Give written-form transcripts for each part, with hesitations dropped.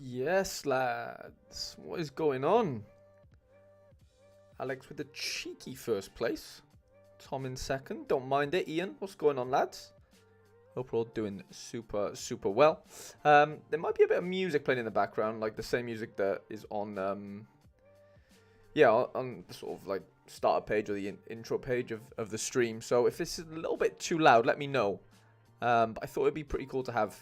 Yes, lads. What is going on? Alex with the cheeky first place. Tom in second. Don't mind it. Ian, what's going on, lads? Hope we're all doing super well. There might be a bit of music playing in the background, like the same music that is on, on the sort of like starter page or the intro page of the stream. So if this is a little bit too loud, let me know. But I thought it'd be pretty cool to have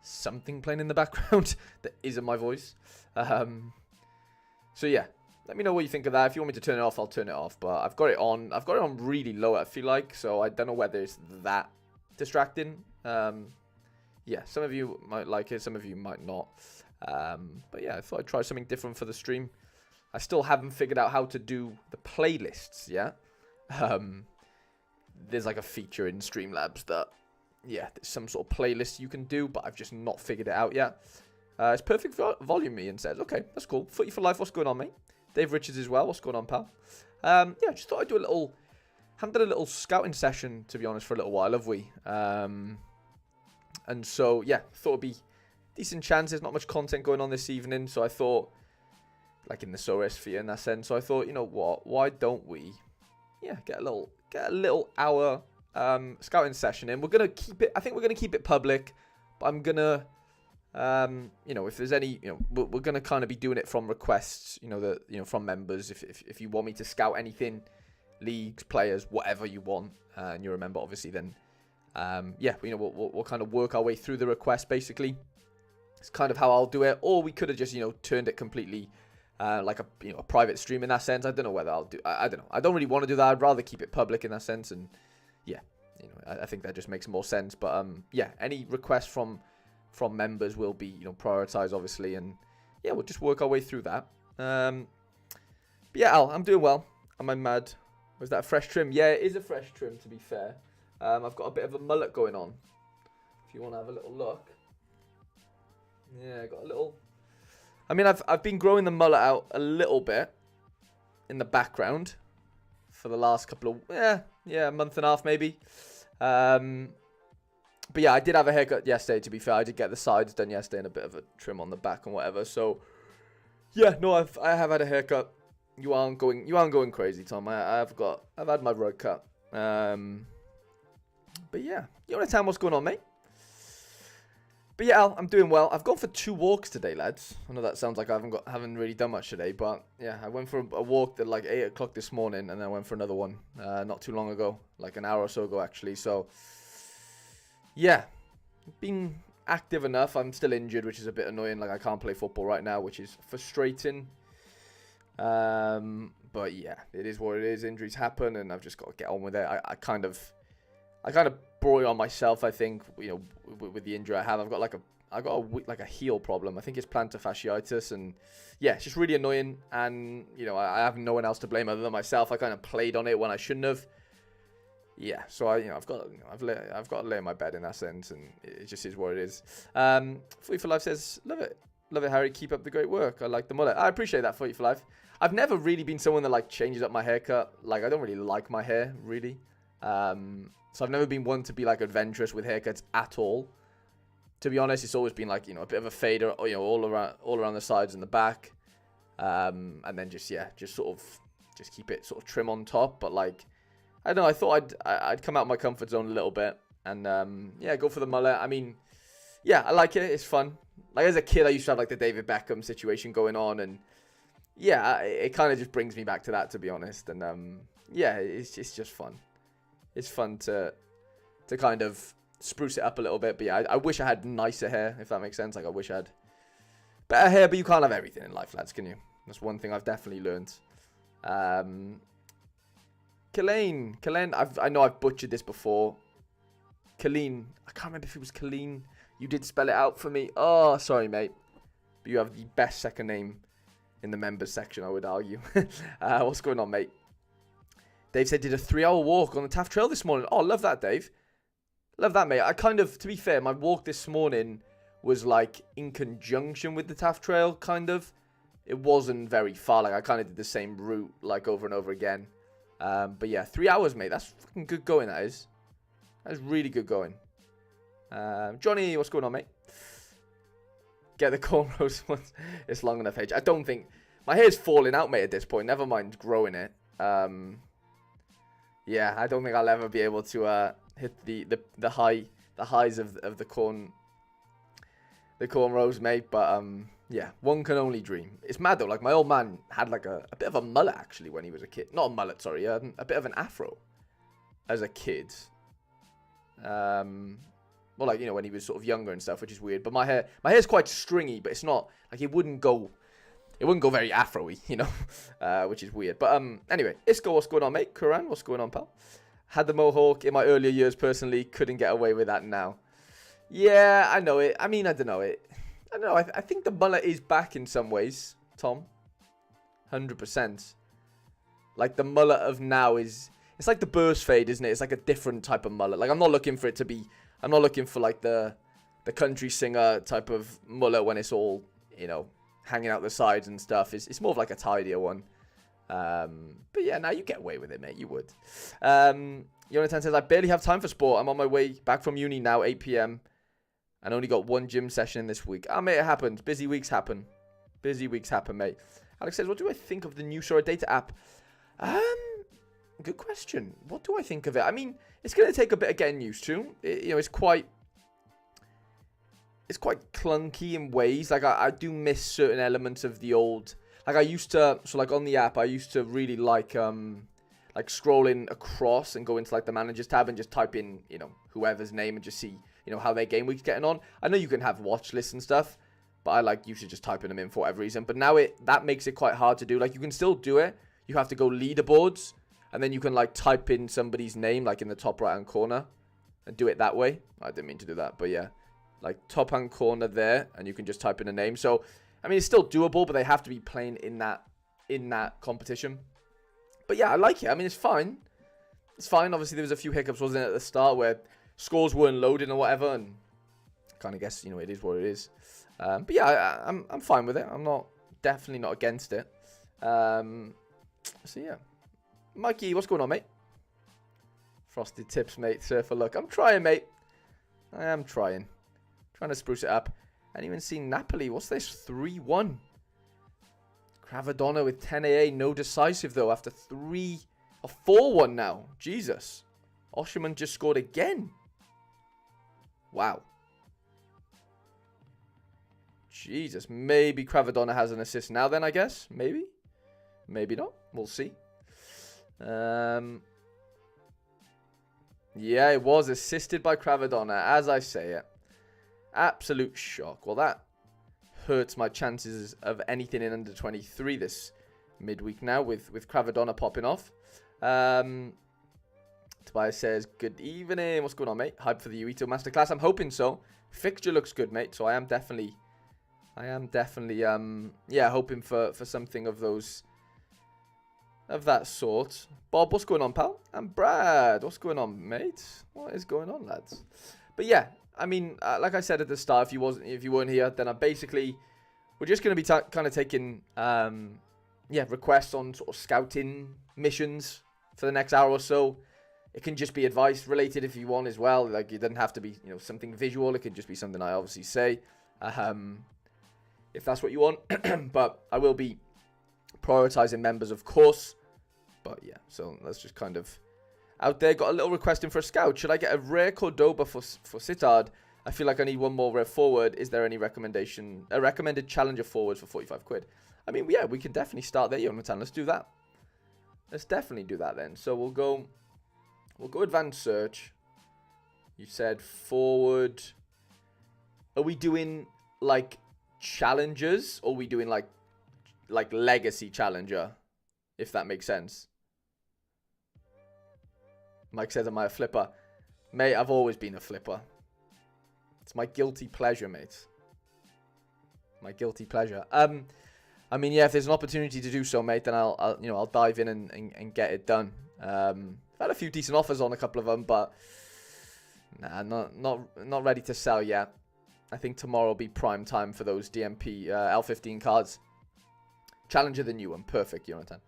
something playing in the background that isn't my voice. So yeah, let me know what you think of that. If you want me to turn it off, I'll turn it off. But I've got it on. I've got it on really low, I feel like. So I don't know whether it's that distracting. Yeah, some of you might like it, some of you might not. But yeah, I thought I'd try something different for the stream. I still haven't figured out how to do the playlists yet. There's like a feature in Streamlabs that, yeah, there's some sort of playlist you can do, but I've just not figured it out yet. It's perfect volume, Ian says. Okay, that's cool. Footy for life, what's going on, mate? Dave Richards as well, what's going on, pal? Yeah, just thought I'd do a little... Haven't done a little scouting session, to be honest, for a little while, have we? And so, yeah, thought it'd be decent chance. There's not much content going on this evening, so I thought, like in the Sorare sphere in that sense, so I thought, you know what, why don't we, yeah, get a little hour scouting session in. We're gonna keep it. I think we're gonna keep it public, but I'm gonna, if there's any, we're gonna kind of be doing it from requests, from members. If you want me to scout anything, leagues, players, whatever you want, and you're a member, obviously, then, yeah, we'll kind of work our way through the request. Basically, it's kind of how I'll do it. Or we could have just, turned it completely. Like a private stream in that sense. I don't know whether I'll do. I don't know. I don't really want to do that. I'd rather keep it public in that sense. And yeah, I think that just makes more sense. But yeah, any requests from members will be prioritized, obviously. And yeah, we'll just work our way through that. But yeah, Al, I'm doing well. Am I mad? Was that a fresh trim? Yeah, it is a fresh trim. To be fair, I've got a bit of a mullet going on. If you want to have a little look. Yeah, I got a little. I mean, I've been growing the mullet out a little bit in the background for the last couple of a month and a half maybe. But yeah, I did have a haircut yesterday. To be fair, I did get the sides done yesterday and a bit of a trim on the back and whatever. So yeah, no, I have had a haircut. You aren't going crazy, Tom. I've had my rug cut. But yeah, you want to tell me what's going on, mate? But yeah, Al, I'm doing well. I've gone for 2 walks today, lads. I know that sounds like I haven't really done much today, but yeah, I went for a walk at like 8 o'clock this morning, and then I went for another one not too long ago, like an hour or so ago, actually. So yeah, been active enough. I'm still injured, which is a bit annoying. Like I can't play football right now, which is frustrating. But yeah, it is what it is. Injuries happen, and I've just got to get on with it. I kind of brought it on myself, I think, with the injury I have. I've got a heel problem. I think it's plantar fasciitis, and yeah, it's just really annoying. And I have no one else to blame other than myself. I kind of played on it when I shouldn't have. Yeah, so I've got to lay in my bed in that sense, and it just is what it is. Footy for Life says, love it, Harry. Keep up the great work. I like the mullet. I appreciate that, Footy for Life. I've never really been someone that like changes up my haircut. Like I don't really like my hair really. So I've never been one to be like adventurous with haircuts at all. To be honest, it's always been like, a bit of a fader, all around the sides and the back. And then just keep it sort of trim on top. But like, I don't know, I thought I'd come out of my comfort zone a little bit and yeah, go for the mullet. I mean, yeah, I like it. It's fun. Like as a kid, I used to have like the David Beckham situation going on, and yeah, it kind of just brings me back to that, to be honest. And yeah, it's just fun. It's fun to kind of spruce it up a little bit. But yeah, I wish I had nicer hair, if that makes sense. Like I wish I had better hair, but you can't have everything in life, lads, can you? That's one thing I've definitely learned. Killane, I know I've butchered this before. Killeen, I can't remember if it was Killeen. You did spell it out for me. Oh, sorry, mate. But you have the best second name in the members section, I would argue. What's going on, mate? Dave said did a 3-hour walk on the Taft Trail this morning. Oh, love that, Dave. Love that, mate. I kind of, to be fair, my walk this morning was like in conjunction with the Taft Trail, kind of. It wasn't very far. Like I kind of did the same route like over and over again. But yeah, 3 hours, mate. That's fucking good going, that is. That is really good going. Johnny, what's going on, mate? Get the cornrows once it's long enough age. I don't think... My hair's falling out, mate, at this point. Never mind growing it. Yeah, I don't think I'll ever be able to hit the highs of the cornrows, mate. But yeah, one can only dream. It's mad though. Like my old man had like a bit of a mullet actually when he was a kid. Not a mullet, sorry. A bit of an afro as a kid. Well, like, you know, when he was sort of younger and stuff, which is weird. But my hair's quite stringy, but it's not like it wouldn't go very afro-y, you know, which is weird. But anyway, Isco, what's going on, mate? Kuran, what's going on, pal? Had the mohawk in my earlier years personally, couldn't get away with that now. Yeah, I know it. I mean, I don't know it. I don't know. I think the mullet is back in some ways, Tom. 100%. Like the mullet of now is, it's like the burst fade, isn't it? It's like a different type of mullet. Like I'm not looking for it to be. I'm not looking for like the country singer type of mullet when it's all, you know, hanging out the sides and stuff. It's more of like a tidier one. But yeah, now you get away with it, mate. You would. Jonathan says, I barely have time for sport. I'm on my way back from uni now, 8 p.m. and only got one gym session this week. Ah, mate, it happens. Busy weeks happen. Busy weeks happen, mate. Alex says, what do I think of the new Sorare data app? Good question. What do I think of it? I mean, it's going to take a bit of getting used to. You know, it's quite clunky in ways. Like, I do miss certain elements of the old. Like, I used to, so like on the app, I used to really like scrolling across and go into like the managers tab and just type in, you know, whoever's name and just see, you know, how their game week's getting on. I know you can have watch lists and stuff, but I like usually just typing them in for whatever reason. But now that makes it quite hard to do. Like, you can still do it. You have to go leaderboards, and then you can like type in somebody's name like in the top right hand corner and do it that way. I didn't mean to do that, but yeah, like top hand corner there, and you can just type in a name. So I mean, it's still doable, but they have to be playing in that competition. But yeah, I like it. I mean, it's fine. It's fine. Obviously, there was a few hiccups, wasn't it, at the start where scores weren't loading or whatever, and kind of guess, you know, it is what it is. But yeah, I'm fine with it. I'm definitely not against it. So yeah, Mikey, what's going on, mate? Frosted tips, mate. Surfer look. I'm trying, mate. I am trying to spruce it up. And even seen Napoli. What's this? 3-1. Cravadonna with 10 AA. No decisive, though, after 4-1 now. Jesus. Osherman just scored again. Wow. Jesus. Maybe Cravadonna has an assist now then, I guess. Maybe. Maybe not. We'll see. Yeah, it was assisted by Cravadonna, as I say it. Absolute shock. Well, that hurts my chances of anything in under 23 this midweek now with Cravadonna popping off. Tobias says, good evening. What's going on, mate? Hype for the Uito Masterclass? I'm hoping so. Fixture looks good, mate. So I am definitely yeah, hoping for something of that sort. Bob, what's going on, pal? And Brad, what's going on, mate? What is going on, lads? But yeah, I mean, like I said at the start, if you weren't here, then we're just going to be kind of taking, yeah, requests on sort of scouting missions for the next hour or so. It can just be advice related if you want as well. Like, it doesn't have to be, you know, something visual. It can just be something I obviously say, if that's what you want. But I will be prioritizing members, of course. But yeah, so that's just kind of out there. Got a little request in for a scout. Should I get a rare Cordoba for Sittard? I feel like I need one more rare forward. Is there any recommended challenger forwards for 45 quid? I mean, yeah, we can definitely start there, Jonathan. Let's do that. Let's definitely do that then. So we'll go advanced search. You said forward. Are we doing like challengers, or are we doing like legacy challenger, if that makes sense? Mike says, am I a flipper? Mate, I've always been a flipper. It's my guilty pleasure, mate. My guilty pleasure. I mean, yeah, if there's an opportunity to do so, mate, then I'll dive in and get it done. I've had a few decent offers on a couple of them, but nah, not ready to sell yet. I think tomorrow will be prime time for those DMP L15 cards. Challenger, the new one. Perfect, Jonathan.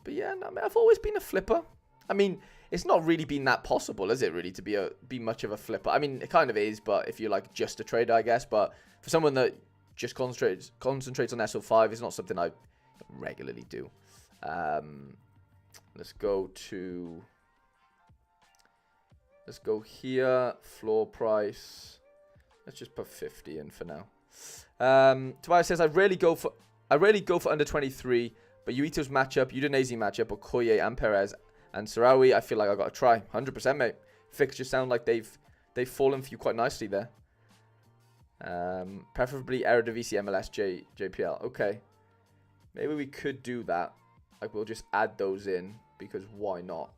But yeah, no, I've always been a flipper. I mean, it's not really been that possible, is it, really, to be much of a flipper? I mean, it kind of is, but if you're like just a trader, I guess. But for someone that just concentrates on SO5, it's not something I regularly do. Let's go here, floor price. Let's just put 50 in for now. Tobias says, I rarely go for under 23, but Yuito's matchup, Udinese matchup, Okoye and Perez and Sorare, I feel like I got to try. 100%, mate. Fixtures sound like they've fallen for you quite nicely there. Preferably Eredivisie, MLS, JPL. Okay. Maybe we could do that. Like, we'll just add those in, because why not?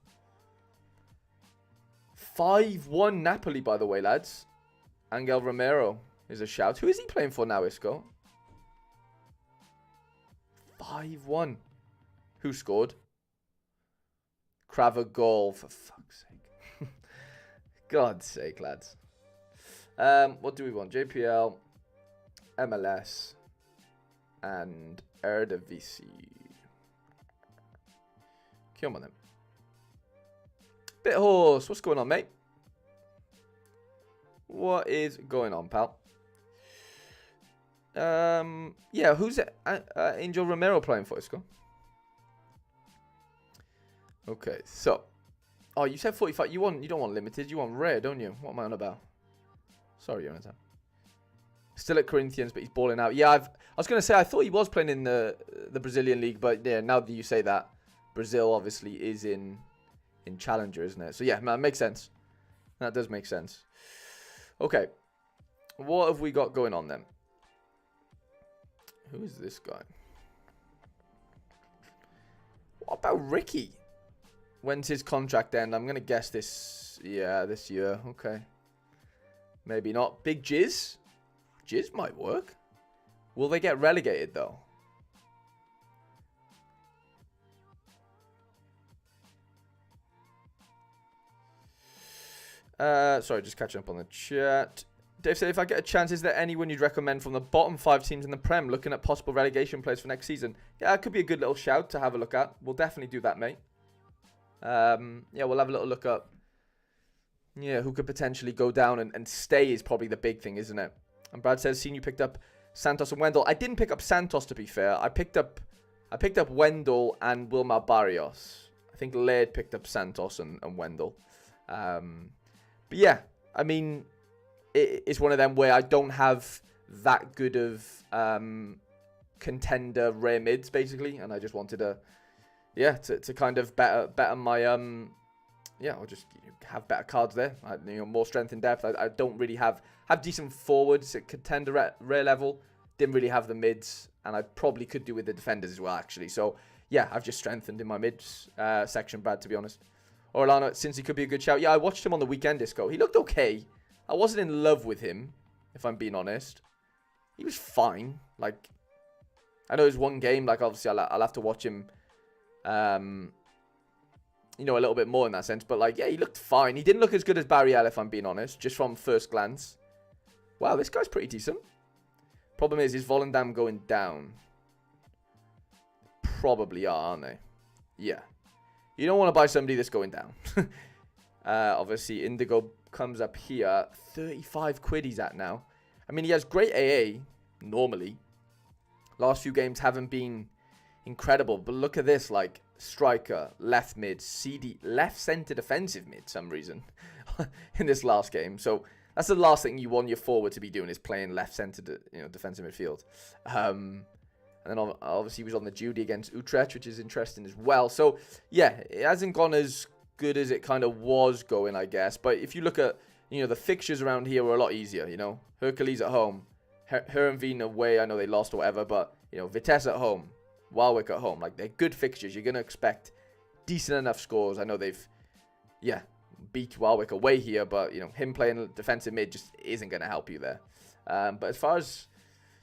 5-1 Napoli, by the way, lads. Angel Romero is a shout. Who is he playing for now, Isco? 5-1. Who scored? Cravagol, for fuck's sake. God's sake, lads. What do we want? JPL, MLS, and Eredivisie. Come on then. Bit horse, what's going on, mate? What is going on, pal? Yeah, who's it? Angel Romero playing for Isco? Okay, so. Oh, you said 45. You don't want limited. You want rare, don't you? What am I on about? Sorry, Jonathan. Still at Corinthians, but he's balling out. Yeah, I was going to say, I thought he was playing in the Brazilian league, but yeah, now that you say that, Brazil obviously is in Challenger, isn't it? So yeah, man, makes sense. That does make sense. Okay. What have we got going on then? Who is this guy? What about Ricky? When's his contract end? I'm going to guess this. Yeah, this year. Okay. Maybe not. Big Jizz? Jizz might work. Will they get relegated, though? Sorry, just catching up on the chat. Dave said, if I get a chance, is there anyone you'd recommend from the bottom 5 teams in the Prem looking at possible relegation players for next season? Yeah, it could be a good little shout to have a look at. We'll definitely do that, mate. Yeah, we'll have a little look up. Yeah, who could potentially go down and stay is probably the big thing, isn't it? And Brad says, seen you picked up Santos and Wendell. I didn't pick up Santos, to be fair. I picked up Wendell and Wilmar Barrios. I think Laird picked up Santos and Wendell. But yeah, I mean, it's one of them where I don't have that good of contender rare mids, basically, and I just wanted to kind of better my I'll just have better cards there. More strength in depth. I don't really have decent forwards at contender rare level. Didn't really have the mids, and I probably could do with the defenders as well, actually. So yeah, I've just strengthened in my mids section, Brad, to be honest. Orlando, since he could be a good shout. Yeah, I watched him on the weekend, Disco. He looked okay. I wasn't in love with him, if I'm being honest. He was fine. Like, I know it was one game. Like, obviously, I'll have to watch him, a little bit more in that sense. But, like, yeah, he looked fine. He didn't look as good as Barriel, if I'm being honest, just from first glance. Wow, this guy's pretty decent. Problem is Volendam going down? Probably are, aren't they? Yeah. You don't want to buy somebody that's going down. Obviously, Indigo comes up here. 35 quid he's at now. I mean, he has great AA, normally. Last few games haven't been incredible. But look at this, like, striker, left mid, CD, left centre defensive mid, some reason, in this last game. So that's the last thing you want your forward to be doing, is playing left centre, defensive midfield. And then obviously he was on the duty against Utrecht, which is interesting as well. So, yeah, it hasn't gone as good as it kind of was going, I guess. But if you look at, the fixtures around here were a lot easier, Hercules at home, Herenveen away, I know they lost or whatever, but, Vitesse at home, Warwick at home. Like, they're good fixtures. You're going to expect decent enough scores. I know they've, beat Warwick away here, but, him playing defensive mid just isn't going to help you there. But as far as...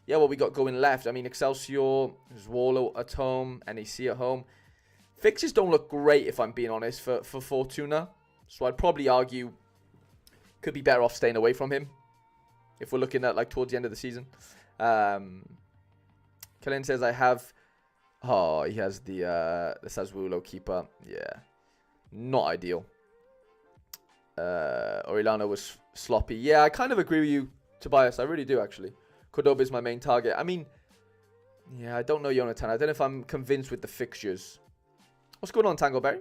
yeah, what we got going left. I mean, Excelsior, Zwolle at home, NEC at home. Fixtures don't look great, if I'm being honest, for Fortuna. So I'd probably argue could be better off staying away from him if we're looking at, like, towards the end of the season. Kalin says, I have... oh, he has the Sassuolo keeper. Yeah, not ideal. Orellana was sloppy. Yeah, I kind of agree with you, Tobias. I really do, actually. Cordoba is my main target. I mean, yeah, I don't know, Jonathan. I don't know if I'm convinced with the fixtures. What's going on, Tangleberry?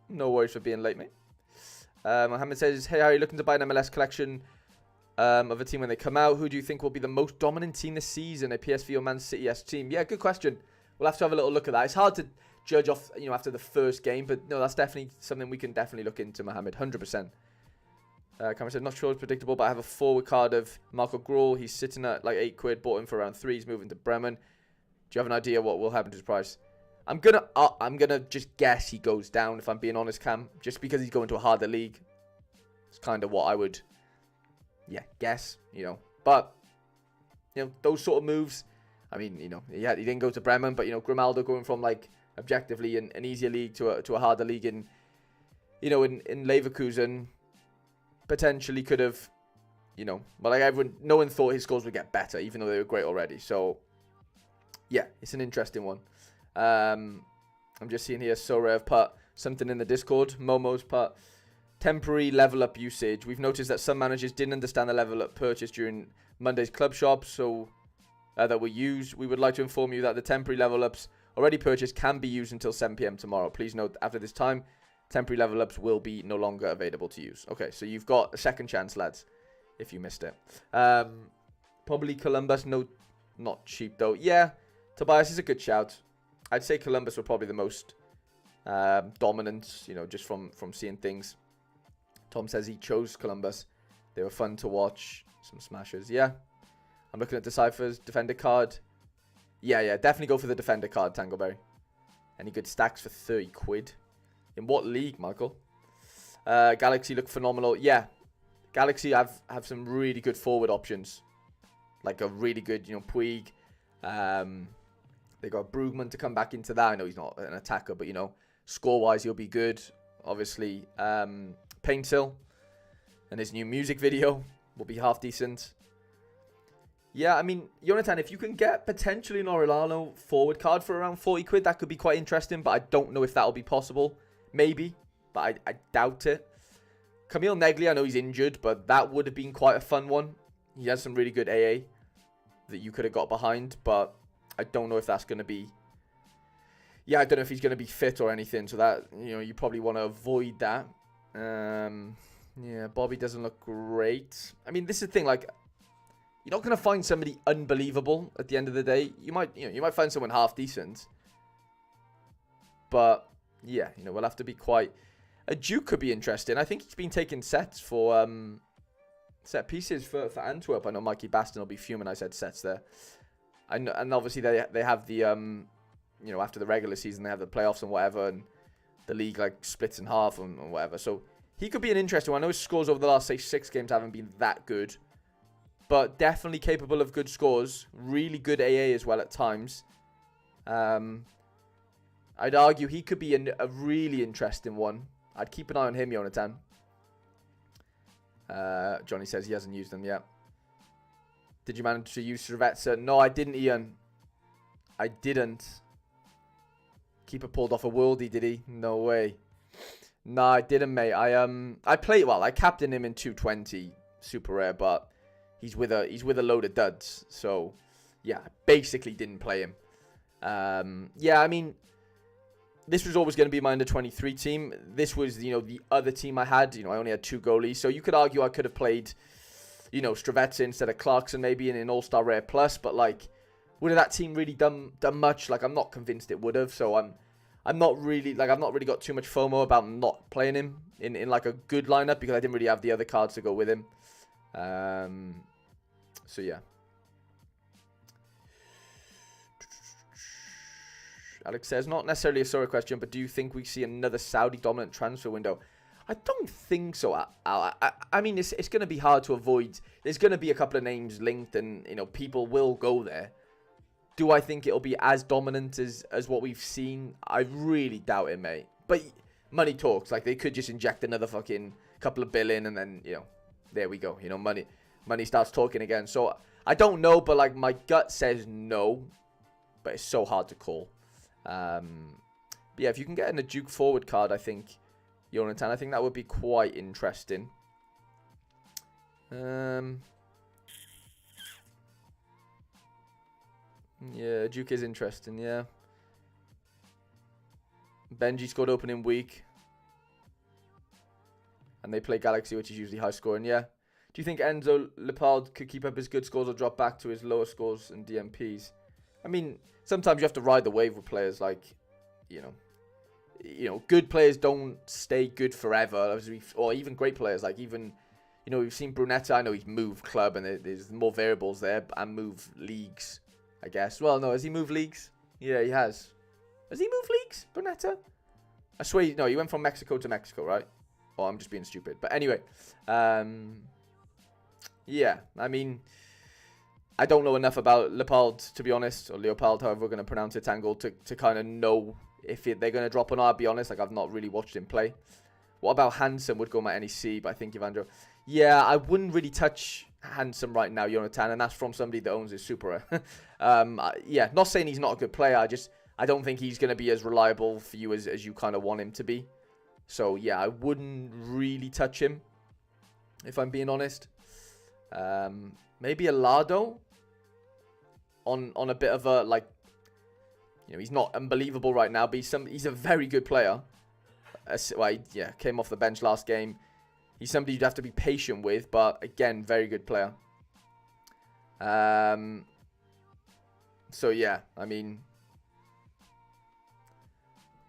No worries for being late, mate. Mohammed says, hey, Harry, looking to buy an MLS collection of a team when they come out. Who do you think will be the most dominant team this season? A PSV or Man City-esque team? Yeah, good question. We'll have to have a little look at that. It's hard to judge off, after the first game, but no, that's definitely something we can definitely look into, Mohammed, 100%. Cameron said, not sure it's predictable, but I have a forward card of Marco Gruel. He's sitting at like £8, bought him for around 3. He's moving to Bremen. Do you have an idea what will happen to his price? I'm gonna just guess he goes down, if I'm being honest, Cam, just because he's going to a harder league. It's kind of what I would, guess, But, those sort of moves, I mean, he didn't go to Bremen, but, Grimaldo going from, like, objectively an easier league to a harder league in Leverkusen potentially could have, but like no one thought his scores would get better, even though they were great already. So, yeah, it's an interesting one. I'm just seeing here, Sorare have put something in the Discord. Momo's put temporary level up usage. We've noticed that some managers didn't understand the level up purchase during Monday's club shop, so that were used. We would like to inform you that the temporary level ups already purchased can be used until 7 p.m. tomorrow. Please note, after this time, temporary level ups will be no longer available to use. Okay, so you've got a second chance, lads, if you missed it. Probably Columbus, no, not cheap though. Yeah, Tobias is a good shout. I'd say Columbus were probably the most dominant, just from seeing things. Tom says he chose Columbus. They were fun to watch. Some smashers. Yeah. I'm looking at Decipher's defender card. Yeah, definitely go for the defender card, Tangleberry. Any good stacks for £30? In what league, Michael? Galaxy look phenomenal. Yeah. Galaxy have some really good forward options. Like a really good, Puig. They got Brugman to come back into that. I know he's not an attacker, but, score-wise, he'll be good. Obviously, Paintsill and his new music video will be half decent. Yeah, I mean, Jonathan, if you can get potentially an Orellana forward card for around £40, that could be quite interesting, but I don't know if that'll be possible. Maybe, but I doubt it. Camille Negli, I know he's injured, but that would have been quite a fun one. He has some really good AA that you could have got behind, but I don't know if that's going to be... Yeah, I don't know if he's going to be fit or anything, so that, you probably want to avoid that. Yeah, Bobby doesn't look great. I mean, this is the thing, like, you're not going to find somebody unbelievable at the end of the day. You might find someone half decent. But, yeah, we'll have to be quite... A Duke could be interesting. I think he's been taking sets for set pieces for Antwerp. I know Mikey Baston will be fuming I said sets there. And obviously they have the, after the regular season, they have the playoffs and whatever, and the league, like, splits in half and whatever. So, he could be an interesting one. I know his scores over the last, say, 6 games haven't been that good. But definitely capable of good scores. Really good AA as well at times. I'd argue he could be a really interesting one. I'd keep an eye on him, Jonathan. Johnny says he hasn't used them yet. Did you manage to use Srivatsa? No, I didn't, Ian. I didn't. Keeper pulled off a worldie, did he? No way. No, I didn't, mate. I played well. I captained him in 220 super rare, but he's with a load of duds. So yeah, I basically didn't play him. Yeah, I mean, this was always going to be my under 23 team. This was, the other team I had. I only had 2 goalies, so you could argue I could have played, Stravetsa instead of Clarkson maybe in an All-Star Rare Plus, but like, would have that team really done much? Like, I'm not convinced it would have. So I'm not really, like, I've not really got too much FOMO about not playing him in like a good lineup because I didn't really have the other cards to go with him. So yeah. Alex says, not necessarily a Sorare question, but do you think we see another Saudi dominant transfer window? I don't think so. I mean, it's going to be hard to avoid. There's going to be a couple of names linked and, people will go there. Do I think it'll be as dominant as what we've seen? I really doubt it, mate. But money talks. Like, they could just inject another fucking couple of bill in and then, there we go. Money starts talking again. So, I don't know, but, like, my gut says no. But it's so hard to call. But yeah, if you can get in a Duke forward card, I think, Jonathan. I think that would be quite interesting. Yeah, Duke is interesting, yeah. Benji scored opening week. And they play Galaxy, which is usually high scoring, yeah. Do you think Enzo Lepard could keep up his good scores or drop back to his lower scores and DMPs? I mean, sometimes you have to ride the wave with players like, you know, good players don't stay good forever. Or even great players, like even, you know, we've seen Brunetta. I know he's moved club and there's more variables there and move leagues, I guess. Well, no, has he moved leagues? Yeah, he has. Has he moved leagues, Brunetta? I swear, no, he went from Mexico to Mexico, right? Oh, I'm just being stupid. But anyway, yeah, I mean, I don't know enough about Leopold, to be honest, or Leopold, however we're going to pronounce it, Tangle, to kind of know if they're going to drop or not. I'll be honest, like, I've not really watched him play. What about Handsome? Would go my NEC, but I think Evandro. Yeah, I wouldn't really touch Handsome right now, Jonathan, and that's from somebody that owns his Super. Yeah, not saying he's not a good player, I don't think he's going to be as reliable for you as you kind of want him to be. So, yeah, I wouldn't really touch him, if I'm being honest. Maybe a Lardo on a bit of a, like, you know, he's not unbelievable right now, but he's a very good player. Well, yeah, came off the bench last game. He's somebody you'd have to be patient with, but again, very good player. So, yeah, I mean,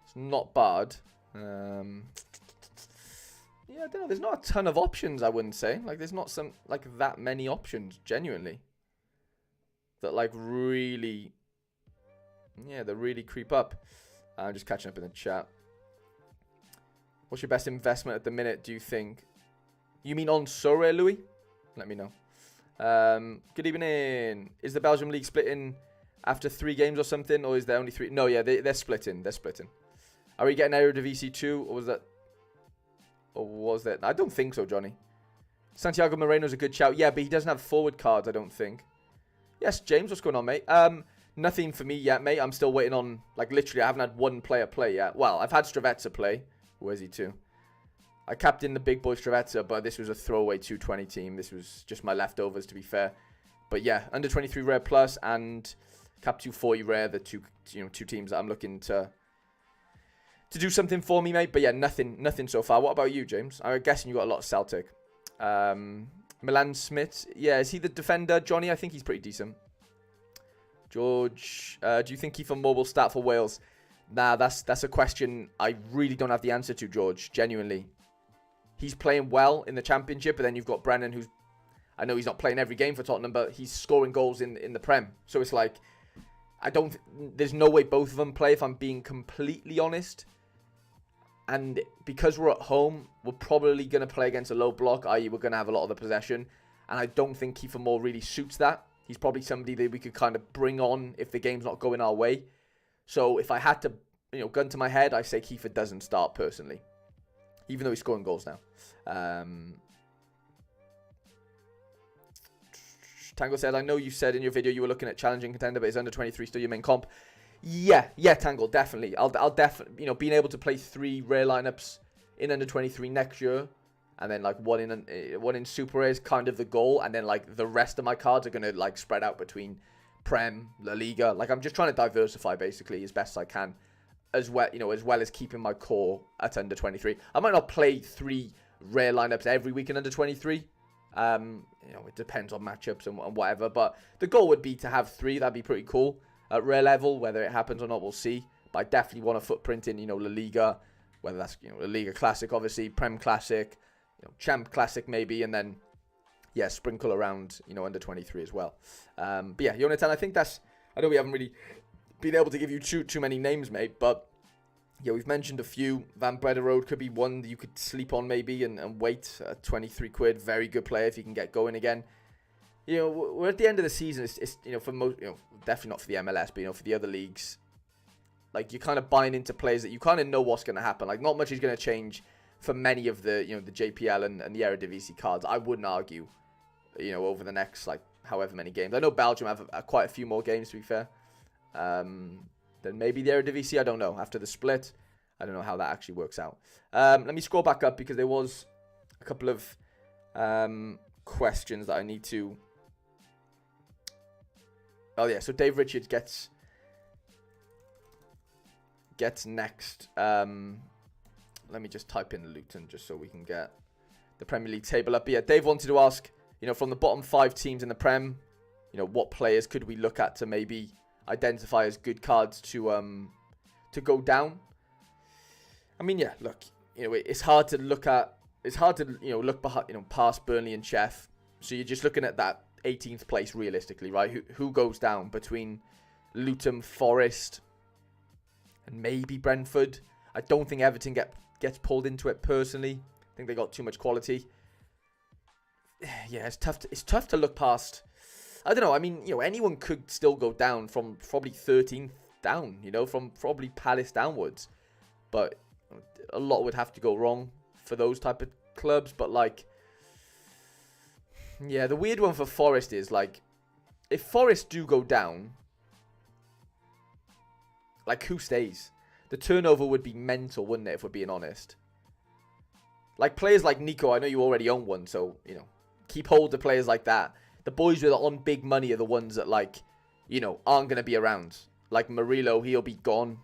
it's not bad. Yeah, I don't know. There's not a ton of options, I wouldn't say. Like, there's not that many options, genuinely. That, like, really... Yeah, that really creep up. I'm just catching up in the chat. What's your best investment at the minute, do you think? You mean on Sorare, Louis? Let me know. Good evening. Is the Belgium League splitting after 3 games or something? Or is there only 3? No, yeah, they're splitting. They're splitting. Are we getting Eredivisie 2? Or was that... Or was that... I don't think so, Johnny. Santiago Moreno's a good shout. Yeah, but he doesn't have forward cards, I don't think. Yes, James, what's going on, mate? Nothing for me yet, mate. I'm still waiting on... Like, literally, I haven't had one player play yet. Well, I've had Stravetsa play. Where's he to? I captained the big boy Stravetsa, but this was a throwaway 220 team. This was just my leftovers, to be fair. But yeah, under 23 rare plus and cap 240 rare, the two teams that I'm looking to do something for me, mate. But yeah, nothing so far. What about you, James? I'm guessing you got a lot of Celtic. Milan Smith, yeah, is he the defender? Johnny, I think he's pretty decent. George, do you think Kiefer Moore will start for Wales? Nah, that's a question I really don't have the answer to, George. Genuinely. He's playing well in the Championship, but then you've got Brennan, who's... I know he's not playing every game for Tottenham, but he's scoring goals in the Prem. So it's like... There's no way both of them play, if I'm being completely honest. And because we're at home, we're probably going to play against a low block, i.e. we're going to have a lot of the possession. And I don't think Kiefer Moore really suits that. He's probably somebody that we could kind of bring on if the game's not going our way. So if I had to, gun to my head, I say Kiefer doesn't start personally. Even though he's scoring goals now. Tango said, I know you said in your video you were looking at challenging contender, but is under 23 still your main comp? Yeah, Tango, definitely. I'll definitely, being able to play 3 rare lineups in under 23 next year, and then like one in Super Rare is kind of the goal, and then like the rest of my cards are gonna like spread out between Prem, La Liga. Like I'm just trying to diversify basically as best I can, as well, as well as keeping my core at under 23. I might not play 3 rare lineups every week in under 23. It depends on matchups and whatever, but the goal would be to have 3. That'd be pretty cool. At rare level, whether it happens or not, we'll see. But I definitely want a footprint in, La Liga, whether that's, La Liga Classic, obviously, Prem Classic, Champ Classic maybe, and then, yeah, sprinkle around, under 23 as well. But yeah, Jonathan, I think that's, I know we haven't really been able to give you too many names, mate, but yeah, we've mentioned a few. Van Brederode could be one that you could sleep on maybe and wait at 23 quid. Very good player if you can get going again. We're at the end of the season. It's for most, definitely not for the MLS, but for the other leagues, like you're kind of buying into players that you kind of know what's going to happen. Like not much is going to change for many of the the JPL and the Eredivisie cards. I wouldn't argue, over the next like however many games. I know Belgium have quite a few more games to be fair. Then maybe the Eredivisie, I don't know. After the split, I don't know how that actually works out. Let me scroll back up because there was a couple of questions that I need to... Oh, yeah. So Dave Richards gets next. Let me just type in Luton just so we can get the Premier League table up. But yeah, Dave wanted to ask, from the bottom 5 teams in the Prem, what players could we look at to maybe identify as good cards to go down? I mean, yeah, look, it's hard to look at. It's hard to look behind, past Burnley and Chef. So you're just looking at that 18th place realistically, right? Who goes down between Luton, Forest, and maybe Brentford? I don't think Everton gets pulled into it personally. I think they got too much quality. Yeah, it's tough to look past. I don't know. I mean, anyone could still go down from probably 13th down. From probably Palace downwards, but a lot would have to go wrong for those type of clubs. But yeah, the weird one for Forest is if Forest do go down, who stays? The turnover would be mental, wouldn't it, if we're being honest? Players like Nico, I know you already own one, so, keep hold of players like that. The boys with on big money are the ones that, aren't going to be around. Murillo, he'll be gone.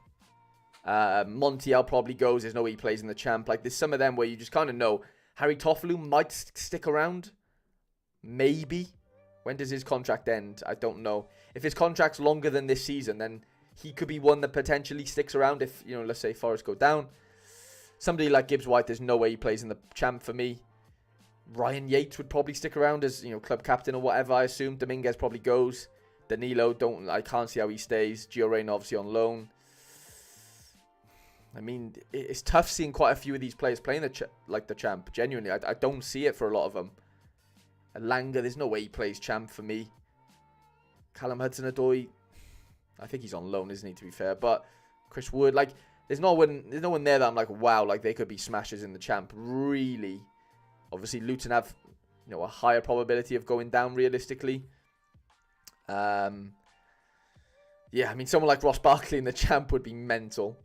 Montiel probably goes. There's no way he plays in the champ. There's some of them where you just kind of know. Harry Toffolo might stick around. Maybe. When does his contract end? I don't know. If his contract's longer than this season, then he could be one that potentially sticks around if, let's say Forest go down. Somebody like Gibbs White, there's no way he plays in the champ for me. Ryan Yates would probably stick around as, club captain or whatever, I assume. Dominguez probably goes. Danilo, I can't see how he stays. Gio Reyna obviously on loan. I mean, it's tough seeing quite a few of these players playing the champ. Genuinely, I don't see it for a lot of them. Elanga, there's no way he plays champ for me. Callum Hudson-Odoi, I think he's on loan, isn't he, to be fair? But Chris Wood, there's no one there that I'm wow, they could be smashers in the champ. Really. Obviously, Luton have, a higher probability of going down realistically. Yeah, I mean, someone like Ross Barkley in the champ would be mental.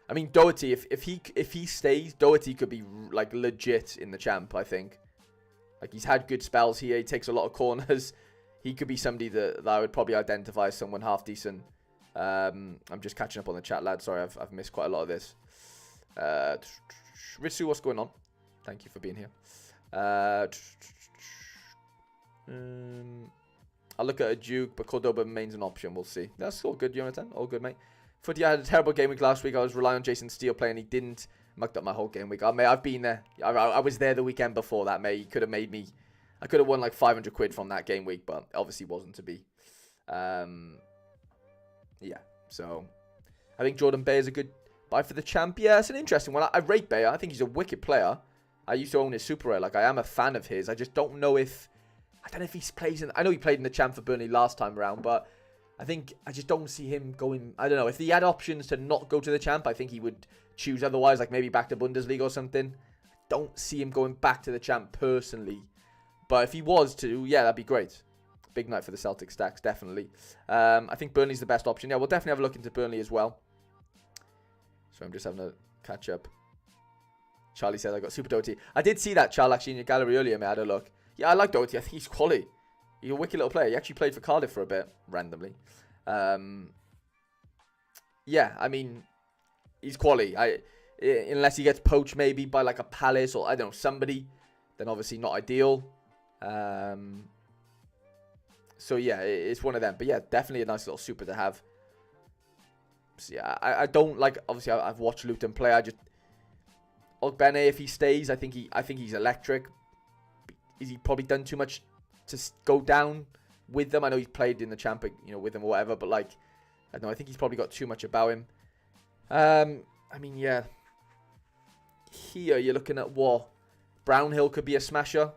I mean, Doherty, if he stays, Doherty could be legit in the champ, I think. He's had good spells here. He takes a lot of corners. He could be somebody that I would probably identify as someone half decent. I'm just catching up on the chat, lads. Sorry, I've missed quite a lot of this. Ritsu, what's going on? Thank you for being here. I'll look at a Duke, but Cordoba remains an option. We'll see. That's all good, Jonathan. All good, mate. Footy, I had a terrible game week last week. I was relying on Jason Steele playing. He didn't. Mucked up my whole game week. Mate, I've been there. I was there the weekend before that, mate. He could have made me... I could have won 500 quid from that game week, but obviously wasn't to be. Yeah, so... I think Jordan Bayer is a good buy for the champ. Yeah, it's an interesting one. I rate Bayer. I think he's a wicked player. I used to own his Super Rare. I am a fan of his. I just don't know if... I don't know if he plays in... I know he played in the champ for Burnley last time around, but... I just don't see him going... I don't know. If he had options to not go to the champ, I think he would choose otherwise, maybe back to Bundesliga or something. I don't see him going back to the champ personally. But if he was to, yeah, that'd be great. Big night for the Celtic stacks, definitely. I think Burnley's the best option. Yeah, we'll definitely have a look into Burnley as well. So I'm just having a catch up. Charlie said I got Super Doherty. I did see that, Charlie, actually in your gallery earlier, mate. I had a look. Yeah, I like Doherty. I think he's quality. He's a wicked little player. He actually played for Cardiff for a bit, randomly. Yeah, I mean, he's quality. Unless he gets poached maybe by a Palace or, I don't know, somebody, then obviously not ideal. So yeah, it's one of them. But yeah, definitely a nice little super to have. So yeah, I don't obviously I've watched Luton play. Ogbene, if he stays, I think he's electric. Is he probably done too much to go down with them? I know he's played in the champ, with them or whatever, but I don't know, I think he's probably got too much about him. I mean, yeah. Here you're looking at what? Brownhill could be a smasher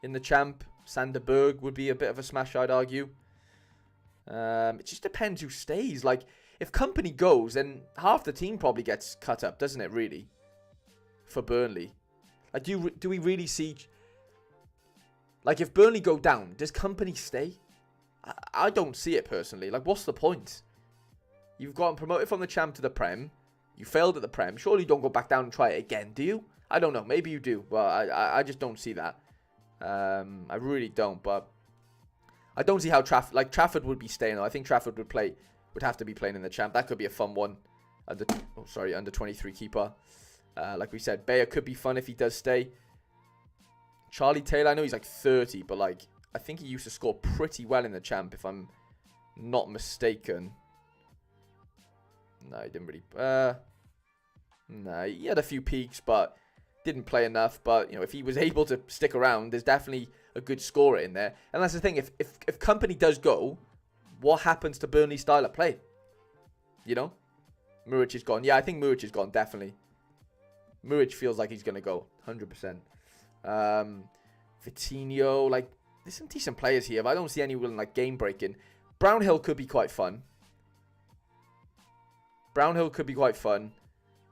in the champ. Sanderberg would be a bit of a smasher, I'd argue. It just depends who stays. If company goes, then half the team probably gets cut up, doesn't it, really? For Burnley. Do we really see... if Burnley go down, does company stay? I don't see it personally. What's the point? You've gotten promoted from the champ to the Prem. You failed at the Prem. Surely you don't go back down and try it again, do you? I don't know. Maybe you do, but I just don't see that. I really don't, but I don't see how Trafford would be staying. I think Trafford would have to be playing in the champ. That could be a fun one. Under 23 keeper. Like we said, Bayer could be fun if he does stay. Charlie Taylor, I know he's like 30, but like I think he used to score pretty well in the champ, if I'm not mistaken. No, he didn't really. No, he had a few peaks, but didn't play enough. But you know, if he was able to stick around, there's definitely a good scorer in there. And that's the thing. If Company does go, what happens to Burnley's style of play? You know, Muric is gone. Yeah, I think Muric is gone, definitely. Muric feels like he's going to go, 100%. Vitinho, like, there's some decent players here, but I don't see anyone, like, game-breaking. Brownhill could be quite fun.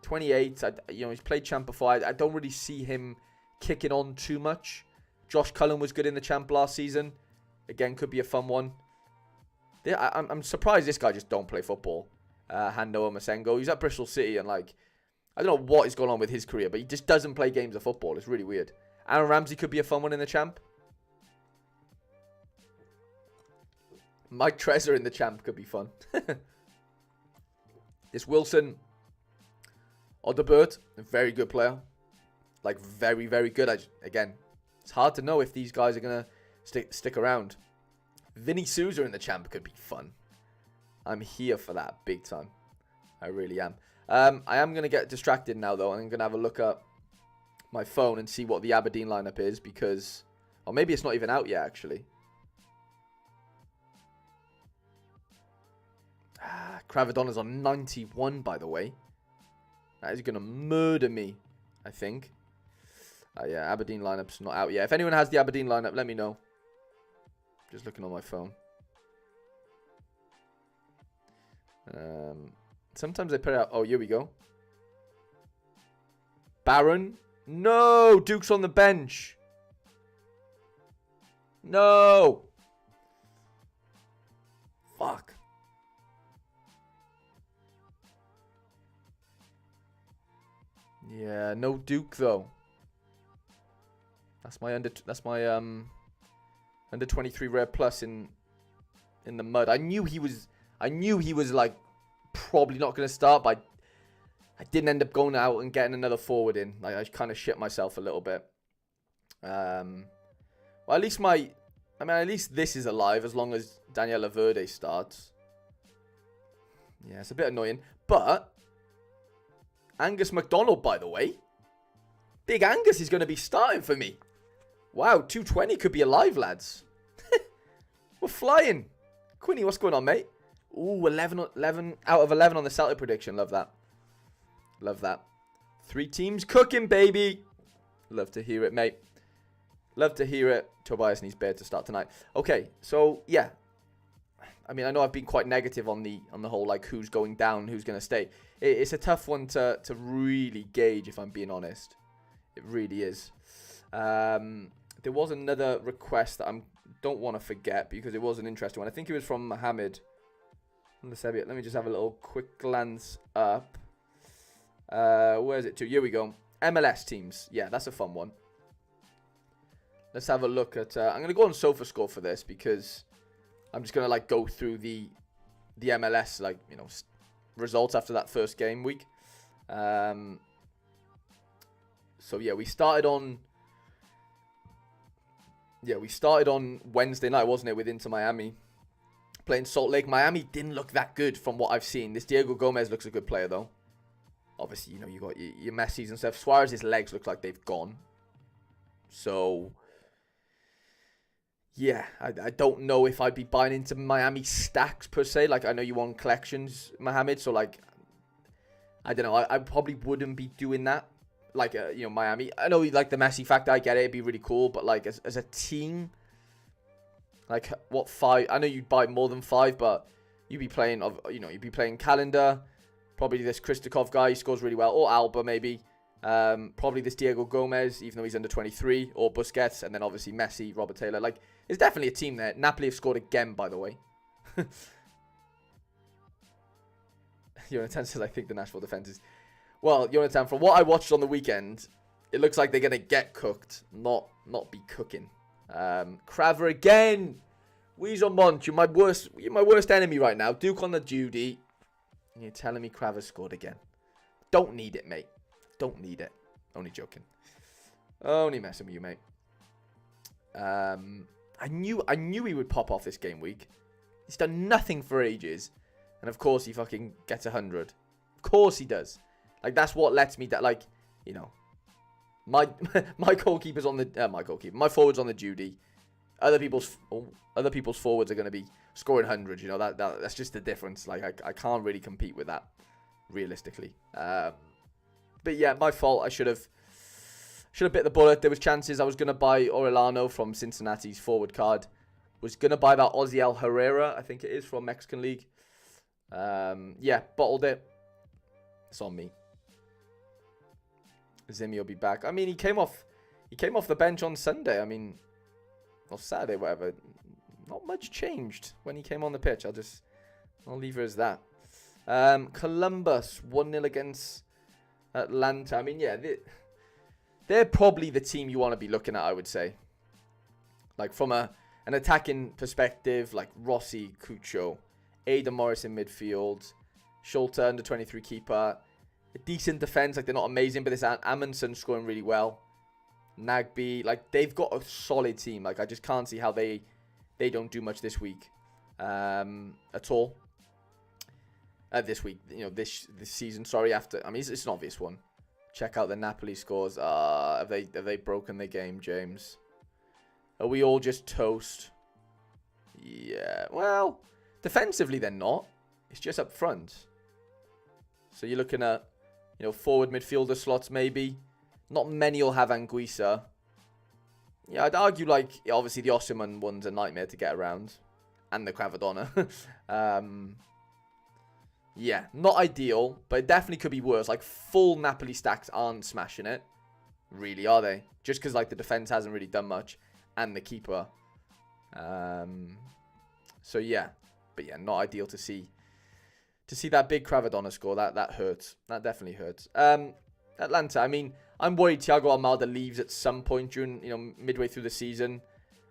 28, he's played champ before. I don't really see him kicking on too much. Josh Cullen was good in the champ last season. Again, could be a fun one. Yeah, I'm surprised this guy just don't play football. Hando Masengo. He's at Bristol City and like, I don't know what is going on with his career, but he just doesn't play games of football. It's really weird. Aaron Ramsey could be a fun one in the champ. Mike Trezor in the champ could be fun. This Wilson Odebert, a very good player. Like, very, very good. Again, it's hard to know if these guys are going to stick around. Vinny Souza in the champ could be fun. I'm here for that big time. I really am. I am going to get distracted now, though. I'm going to have a look at my phone and see what the Aberdeen lineup is because... Or maybe it's not even out yet, actually. Cravadona's on 91, by the way. That is going to murder me, I think. Yeah, Aberdeen lineup's not out yet. If anyone has the Aberdeen lineup, let me know. Just looking on my phone. Sometimes they put it out. Oh, here we go. Barron. No! Duke's on the bench. No! Fuck. Yeah, no Duke though. That's my under 23 rare plus in the mud. I knew he was like probably not going to start, but I didn't end up going out and getting another forward in. Like, I kind of shit myself a little bit. Well, at least at least this is alive as long as Daniela Verde starts. Yeah, it's a bit annoying, but Angus MacDonald, by the way, Big Angus is going to be starting for me. Wow, 220 could be alive, lads. We're flying. Quinny, what's going on, mate? Ooh, 11 out of 11 on the Celtic prediction. Love that. Love that. 3 teams cooking, baby. Love to hear it, mate. Love to hear it. Tobias needs Baird to start tonight. Okay, so, yeah. I mean, I know I've been quite negative on the whole, like, who's going down, who's going to stay. It's a tough one to really gauge, if I'm being honest. It really is. There was another request that I don't want to forget because it was an interesting one. I think it was from Mohammed. Let me just have a little quick glance up. Where is it to? Here we go. MLS teams. Yeah, that's a fun one. Let's have a look at... I'm going to go on SofaScore for this because I'm just going to like go through the MLS like, you know, results after that first game week. So yeah, we started on Wednesday night, wasn't it, with Inter Miami playing Salt Lake. Miami didn't look that good from what I've seen. This Diego Gomez looks a good player though. Obviously, you know, you got your Messi's and stuff. Suarez's legs look like they've gone. So yeah, I don't know if I'd be buying into Miami stacks per se. Like, I know you own collections, Mohammed, so like, I don't know. I probably wouldn't be doing that. Like, you know, Miami. I know, like, the Messi factor, I get it. It'd be really cool. But, like, as a team, like, what, 5? I know you'd buy more than 5, but you'd be playing, you'd be playing Calendar. Probably this Kristikov guy, he scores really well. Or Alba, maybe. Probably this Diego Gomez, even though he's under 23. Or Busquets. And then, obviously, Messi, Robert Taylor. Like, there's definitely a team there. Napoli have scored again, by the way. Jonathan says, I think the Nashville defense is... Well, Jonathan, from what I watched on the weekend, it looks like they're going to get cooked, not be cooking. Craver again. Weasel Mont, you're my worst enemy right now. Duke on the Judy. And you're telling me Craver scored again. Don't need it, mate. Don't need it. Only joking. Only messing with you, mate. I knew he would pop off this game week. He's done nothing for ages. And of course he fucking gets 100. Of course he does. Like, that's what lets me... Like, you know... My goalkeeper's on the... my goalkeeper. My forward's on the Judy. Other people's forwards are going to be scoring hundreds. You know, that's just the difference. Like, I can't really compete with that, realistically. But yeah, my fault. I should have bit the bullet. There was chances. I was going to buy Orellano from Cincinnati's forward card. Was going to buy that Oziel Herrera, I think it is, from Mexican League. Yeah, bottled it. It's on me. Zimmy will be back. I mean, he came off the bench on Sunday. I mean, or Saturday, whatever. Not much changed when he came on the pitch. I'll leave it as that. Columbus 1-0 against Atlanta. I mean, yeah, they're probably the team you want to be looking at, I would say. Like, from an attacking perspective, like Rossi, Cucho, Ada Morris in midfield, Schulte, under 23 keeper. A decent defense, like, they're not amazing, but this Amundsen scoring really well. Nagby, like, they've got a solid team. Like, I just can't see how they don't do much this week at all. This week, you know, this season. Sorry, after. I mean, it's an obvious one. Check out the Napoli scores. Have they broken the game, James? Are we all just toast? Yeah. Well, defensively, they're not. It's just up front. So you're looking at, you know, forward midfielder slots maybe. Not many will have Anguissa. Yeah, I'd argue, like, obviously the Osimhen one's a nightmare to get around. And the Cravadonna. Yeah, not ideal, but it definitely could be worse. Like, full Napoli stacks aren't smashing it. Really, are they? Just because, like, the defense hasn't really done much. And the keeper. So, yeah. But, yeah, not ideal to see. To see that big Cravadonna score, that hurts. That definitely hurts. Atlanta, I mean, I'm worried Thiago Almada leaves at some point during, you know, midway through the season.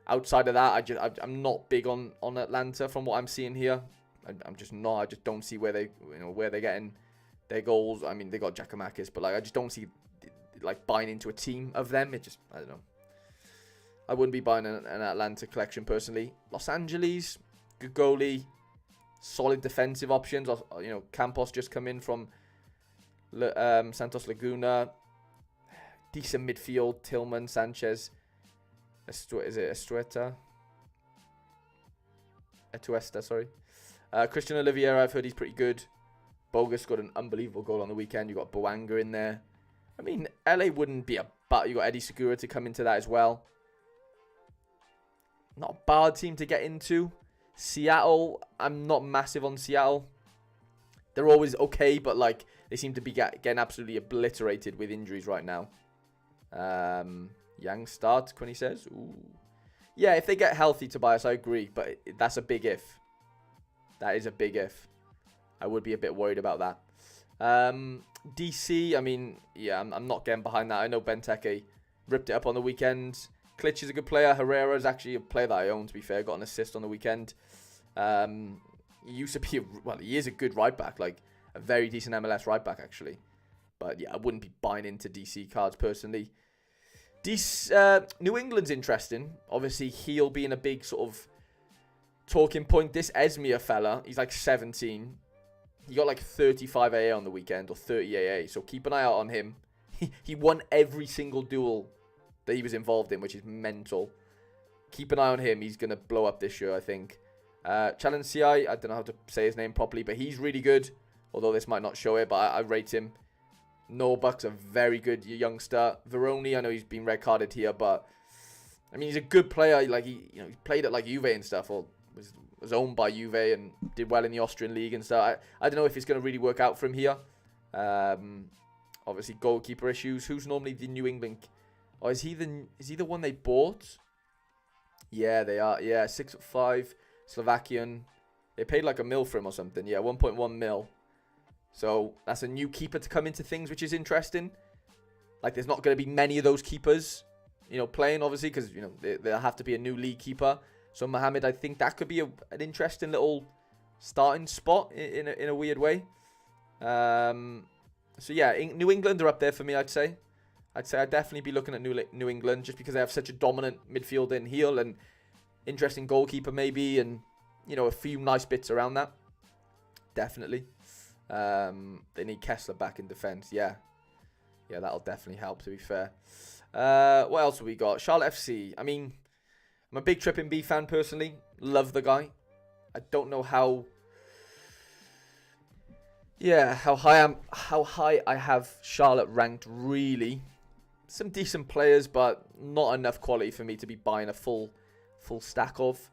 Outside of that, I'm not big on Atlanta from what I'm seeing here. I'm just not. I just don't see where they're getting their goals. I mean, they got Giacomakis, but like, I just don't see, like, buying into a team of them. It just, I don't know. I wouldn't be buying an Atlanta collection personally. Los Angeles, good goalie, solid defensive options. You know, Campos just come in from Santos Laguna. Decent midfield. Tillman, Sanchez. Is it Etuesta, sorry. Christian Oliveira, I've heard he's pretty good. Bogus got an unbelievable goal on the weekend. You got Boanga in there. I mean, LA wouldn't be but you got Eddie Segura to come into that as well. Not a bad team to get into. Seattle, I'm not massive on Seattle. They're always okay, but like, they seem to be getting absolutely obliterated with injuries right now. Young start, Quinny says. Ooh. Yeah, if they get healthy, Tobias, I agree, but that's a big if. That is a big if. I would be a bit worried about that. DC, I mean, yeah, I'm not getting behind that. I know Benteke ripped it up on the weekend. Klitsch is a good player. Herrera is actually a player that I own, to be fair. Got an assist on the weekend. He used to be, he is a good right back. Like, a very decent MLS right back, actually. But, yeah, I wouldn't be buying into DC cards, personally. New England's interesting. Obviously, he'll be in a big sort of talking point. This Esmir fella, he's like 17. He got like 35 AA on the weekend, or 30 AA. So keep an eye out on him. He won every single duel that he was involved in, which is mental. Keep an eye on him. He's going to blow up this year, I think. Challenge CI, I don't know how to say his name properly, but he's really good. Although this might not show it, but I rate him. Norbuck's a very good youngster. Veroni, I know he's been red carded here, but I mean, he's a good player. Like, he played at like Juve and stuff, or was owned by Juve and did well in the Austrian league and stuff. I don't know if it's going to really work out for him here. Obviously, goalkeeper issues. Who's normally the New England? Oh, is he the one they bought? Yeah, they are. Yeah, 6'5", Slovakian. They paid like $1 million for him or something. Yeah, 1.1 mil. So that's a new keeper to come into things, which is interesting. Like, there's not going to be many of those keepers, you know, playing, obviously, because, you know, there'll have to be a new league keeper. So Mohamed, I think that could be an interesting little starting spot in a weird way. So yeah, New England are up there for me, I'd say. I'd definitely be looking at New England just because they have such a dominant midfield in heel and interesting goalkeeper maybe, and, you know, a few nice bits around that. Definitely. They need Kessler back in defence. Yeah, that'll definitely help, to be fair. What else have we got? Charlotte FC. I mean, I'm a big Trippin B fan personally. Love the guy. I don't know how high I have Charlotte ranked, really. Some decent players, but not enough quality for me to be buying a full stack of.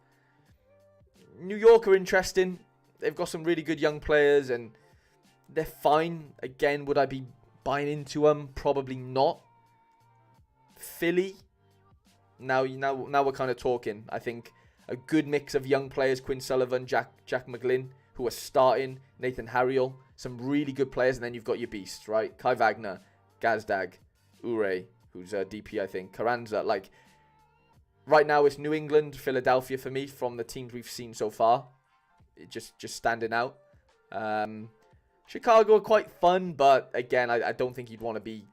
New York are interesting. They've got some really good young players, and they're fine. Again, would I be buying into them? Probably not. Philly. Now we're kind of talking. I think a good mix of young players: Quinn Sullivan, Jack McGlynn, who are starting, Nathan Harriel, some really good players, and then you've got your beasts, right? Kai Wagner, Gazdag, Ure, who's a DP, I think, Carranza. Like, right now it's New England, Philadelphia for me from the teams we've seen so far. Just standing out. Chicago are quite fun, but again, I don't think you'd want to be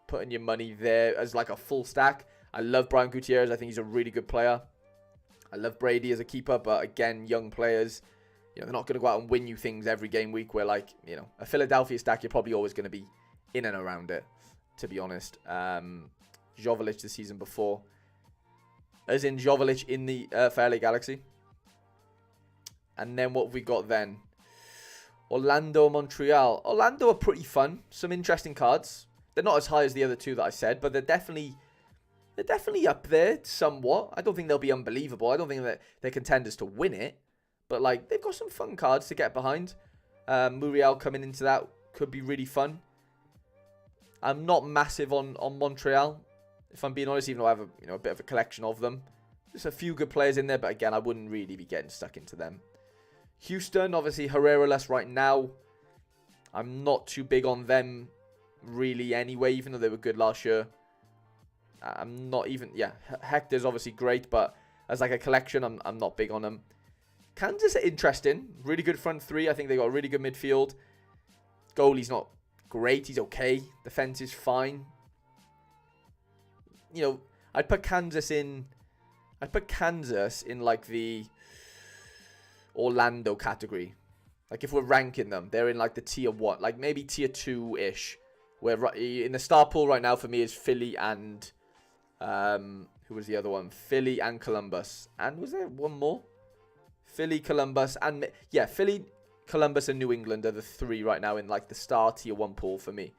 putting your money there as like a full stack. I love Brian Gutierrez. I think he's a really good player. I love Brady as a keeper, but again, young players, you know, they're not going to go out and win you things every game week. Where, like, you know, a Philadelphia stack, you're probably always going to be in and around it, to be honest. Joveljic the season before, as in Joveljic in the for LA Galaxy. And then what have we got then? Orlando, Montreal. Orlando are pretty fun. Some interesting cards. They're not as high as the other two that I said, but they're definitely up there somewhat. I don't think they'll be unbelievable. I don't think that they're contenders to win it. But, like, they've got some fun cards to get behind. Muriel coming into that could be really fun. I'm not massive on Montreal, if I'm being honest, even though I have a bit of a collection of them. There's a few good players in there, but again, I wouldn't really be getting stuck into them. Houston, obviously Herrera-less right now. I'm not too big on them really anyway, even though they were good last year. I'm not even... Yeah, Hector's obviously great, but as like a collection, I'm not big on them. Kansas are interesting. Really good front three. I think they got a really good midfield. Goalie's not great. He's okay. Defense is fine. You know, I'd put Kansas in like the Orlando category. Like, if we're ranking them, they're in like the tier 1, like maybe tier 2-ish. Where in the star pool right now for me is Philly and who was the other one? Philly and Columbus. And was there one more? Philly, Columbus, and yeah, Philly, Columbus, and New England are the three right now in like the star tier 1 pool for me.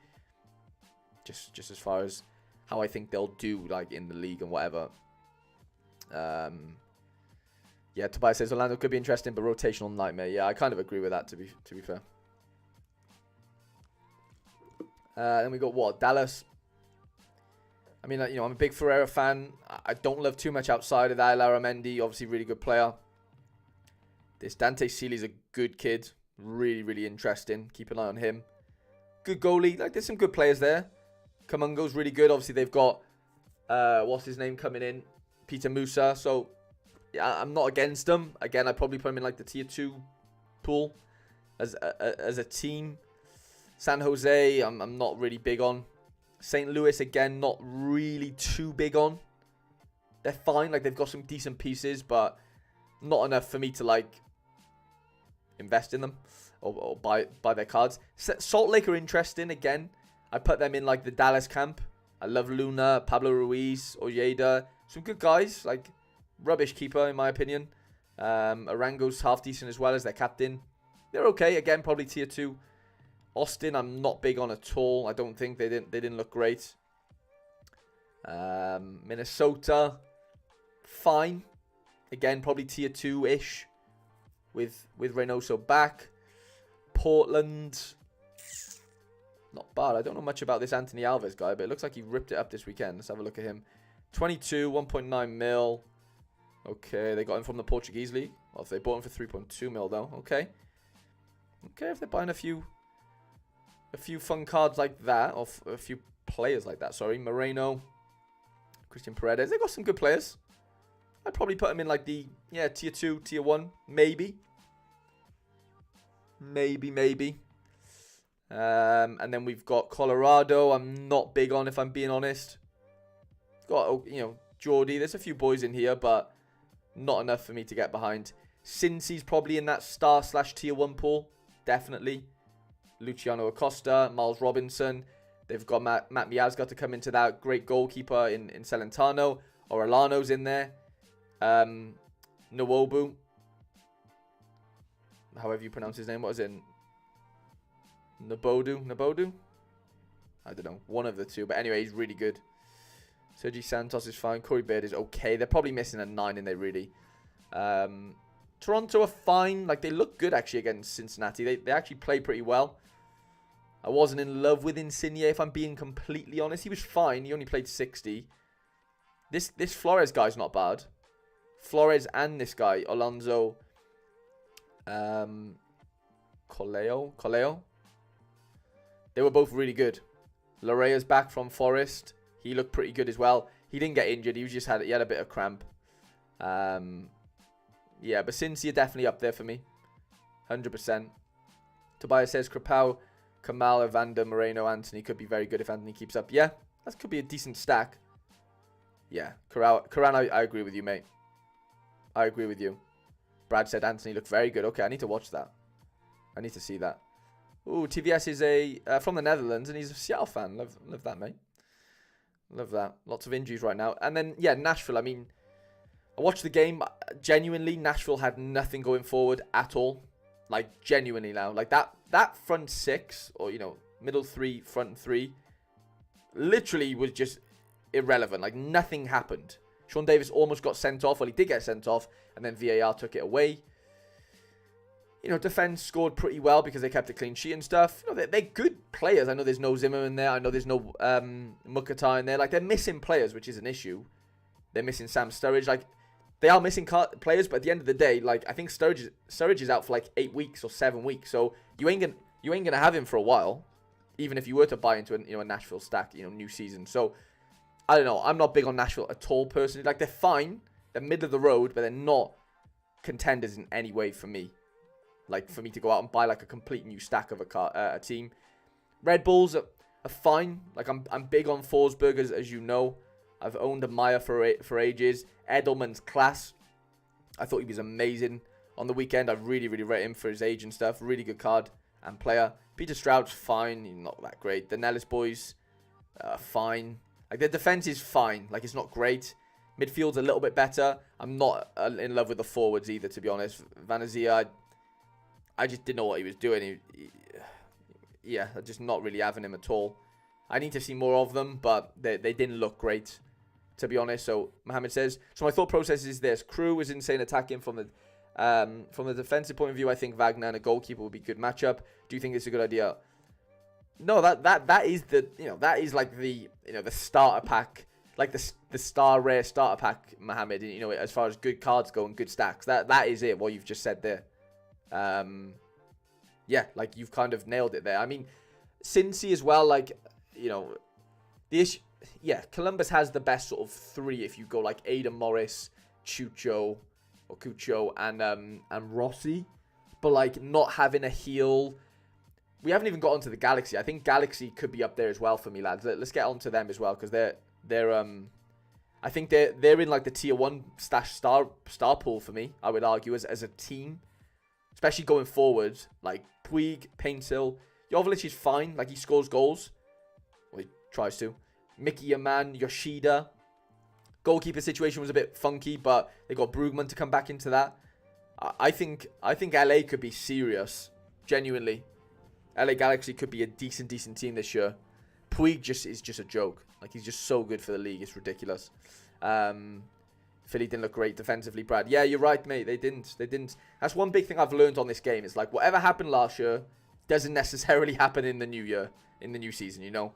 Just as far as how I think they'll do like in the league and whatever. Yeah, Tobias says Orlando could be interesting, but rotational nightmare. Yeah, I kind of agree with that, to be fair. Then we got what? Dallas. I mean, you know, I'm a big Ferreira fan. I don't love too much outside of that. Laramendi, obviously really good player. This Dante Seeley's a good kid. Really, really interesting. Keep an eye on him. Good goalie. Like, there's some good players there. Kamungo's really good. Obviously, they've got, what's his name coming in? Peter Musa. So, yeah, I'm not against them. Again, I'd probably put him in, like, the tier 2 pool as a team. San Jose, I'm not really big on. St. Louis, again, not really too big on. They're fine. Like, they've got some decent pieces, but not enough for me to, like, invest in them or buy their cards. Salt Lake are interesting. Again, I put them in like the Dallas camp. I love Luna, Pablo Ruiz, Ojeda. Some good guys. Like, rubbish keeper in my opinion. Arango's half decent as well as their captain. They're okay. Again, probably tier 2. Austin, I'm not big on at all. I don't think they didn't look great. Minnesota, fine. Again, probably tier 2-ish. With Reynoso back. Portland, not bad. I don't know much about this Anthony Alves guy, but it looks like he ripped it up this weekend. Let's have a look at him. 22, 1.9 mil. Okay, they got him from the Portuguese league. Well, if they bought him for 3.2 mil, though. Okay. Okay, if they're buying a few a few fun cards like that, or a few players like that, sorry. Moreno, Christian Paredes. They got some good players. I'd probably put them in like the, yeah, tier 2, tier 1, maybe. Maybe. And then we've got Colorado. I'm not big on, if I'm being honest. Got, you know, Jordy. There's a few boys in here, but not enough for me to get behind. Cincy's probably in that star/tier 1 pool. Definitely. Luciano Acosta, Miles Robinson. They've got Matt Miazga to come into that. Great goalkeeper in Celentano. Orellano's in there. Nwobu. However you pronounce his name. What is it? Nabodu? I don't know. One of the two. But anyway, he's really good. Sergi Santos is fine. Corey Baird is okay. They're probably missing a 9 in there, really. Toronto are fine. Like, they look good, actually, against Cincinnati. They actually play pretty well. I wasn't in love with Insigne, if I'm being completely honest. He was fine. He only played 60. This Flores guy's not bad. Flores and this guy, Alonso Coleo. They were both really good. Larrea's back from Forest. He looked pretty good as well. He didn't get injured. He had a bit of cramp. Yeah, but Cincy are definitely up there for me. 100%. Tobias says Krapau, Kamal, Evander, Moreno, Anthony could be very good if Anthony keeps up. Yeah, that could be a decent stack. Yeah, Karan, I agree with you, mate. I agree with you. Brad said Anthony looked very good. Okay, I need to watch that. I need to see that. Ooh, TVS is from the Netherlands, and he's a Seattle fan. Love that, mate. Love that. Lots of injuries right now. And then, yeah, Nashville. I mean, I watched the game. Genuinely, Nashville had nothing going forward at all. Like, genuinely now. Like, that front 6, or, you know, middle 3, front 3, literally was just irrelevant. Like, nothing happened. Sean Davis almost got sent off. Well, he did get sent off, and then VAR took it away. You know, defense scored pretty well because they kept a clean sheet and stuff. You know, they're good players. I know there's no Zimmer in there. I know there's no Mukata in there. Like, they're missing players, which is an issue. They're missing Sam Sturridge. Like, they are missing players, but at the end of the day, like, I think Sturridge is out for like 8 weeks or 7 weeks. So you ain't gonna have him for a while, even if you were to buy into a Nashville stack, you know, new season. So I don't know. I'm not big on Nashville at all, personally. Like, they're fine. They're middle of the road, but they're not contenders in any way for me. Like, for me to go out and buy, like, a complete new stack of a team. Red Bulls are fine. Like, I'm big on Forsberg, as you know. I've owned a Maya for ages. Edelman's class. I thought he was amazing on the weekend. I really, really rate him for his age and stuff. Really good card and player. Peter Stroud's fine. He's not that great. The Nellis boys, fine. Like, their defense is fine. Like, it's not great. Midfield's a little bit better. I'm not in love with the forwards either, to be honest. Vanazia, I just didn't know what he was doing. Yeah, I'm just not really having him at all. I need to see more of them, but they didn't look great, to be honest. So Mohammed says, so my thought process is this: Crew is insane attacking from the defensive point of view. I think Wagner and a goalkeeper would be a good matchup. Do you think it's a good idea? No, that is the, you know, that is like the, you know, the starter pack, like the star rare starter pack, Mohammed. You know, as far as good cards go and good stacks, that is it. What you've just said there. Yeah, like, you've kind of nailed it there. I mean, Cincy as well, like, you know, the issue, yeah, Columbus has the best sort of 3 if you go like Aidan Morris, Cucho, and Rossi, but like not having a heel. We haven't even got onto the Galaxy. I think Galaxy could be up there as well for me, lads. Let's get onto them as well, because they're I think they're in like the tier 1 star pool for me, I would argue, as a team. Especially going forward, like Puig, Paintsill. Joveljic is fine. Like, he scores goals. Well, he tries to. Mickey Yaman, Yoshida. Goalkeeper situation was a bit funky, but they got Brugman to come back into that. I think LA could be serious. Genuinely. LA Galaxy could be a decent team this year. Puig is just a joke. Like, he's just so good for the league. It's ridiculous. Philly didn't look great defensively, Brad. Yeah, you're right, mate. They didn't. That's one big thing I've learned on this game. It's like, whatever happened last year doesn't necessarily happen in the new year, in the new season, you know?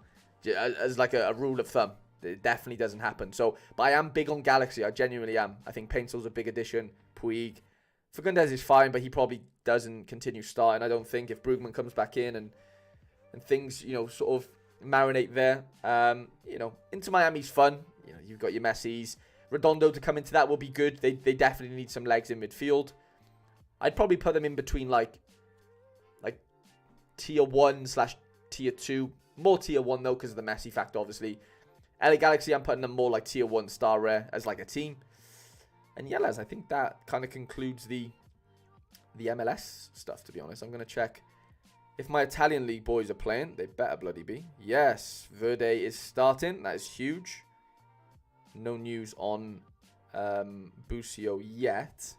As like a rule of thumb. It definitely doesn't happen. So, but I am big on Galaxy. I genuinely am. I think Paintsill's a big addition. Puig. Fagundez is fine, but he probably doesn't continue starting. I don't think if Brugman comes back in and and things, you know, sort of marinate there. You know, Inter Miami's fun. You know, you've got your Messis. Redondo to come into that will be good. They definitely need some legs in midfield. I'd probably put them in between like tier 1/tier 2. More tier 1 though because of the Messi factor, obviously. LA Galaxy, I'm putting them more like tier 1 star rare as like a team. And yeah, lads, I think that kind of concludes the MLS stuff, to be honest. I'm going to check if my Italian league boys are playing. They better bloody be. Yes, Verde is starting. That is huge. No news on Busio yet.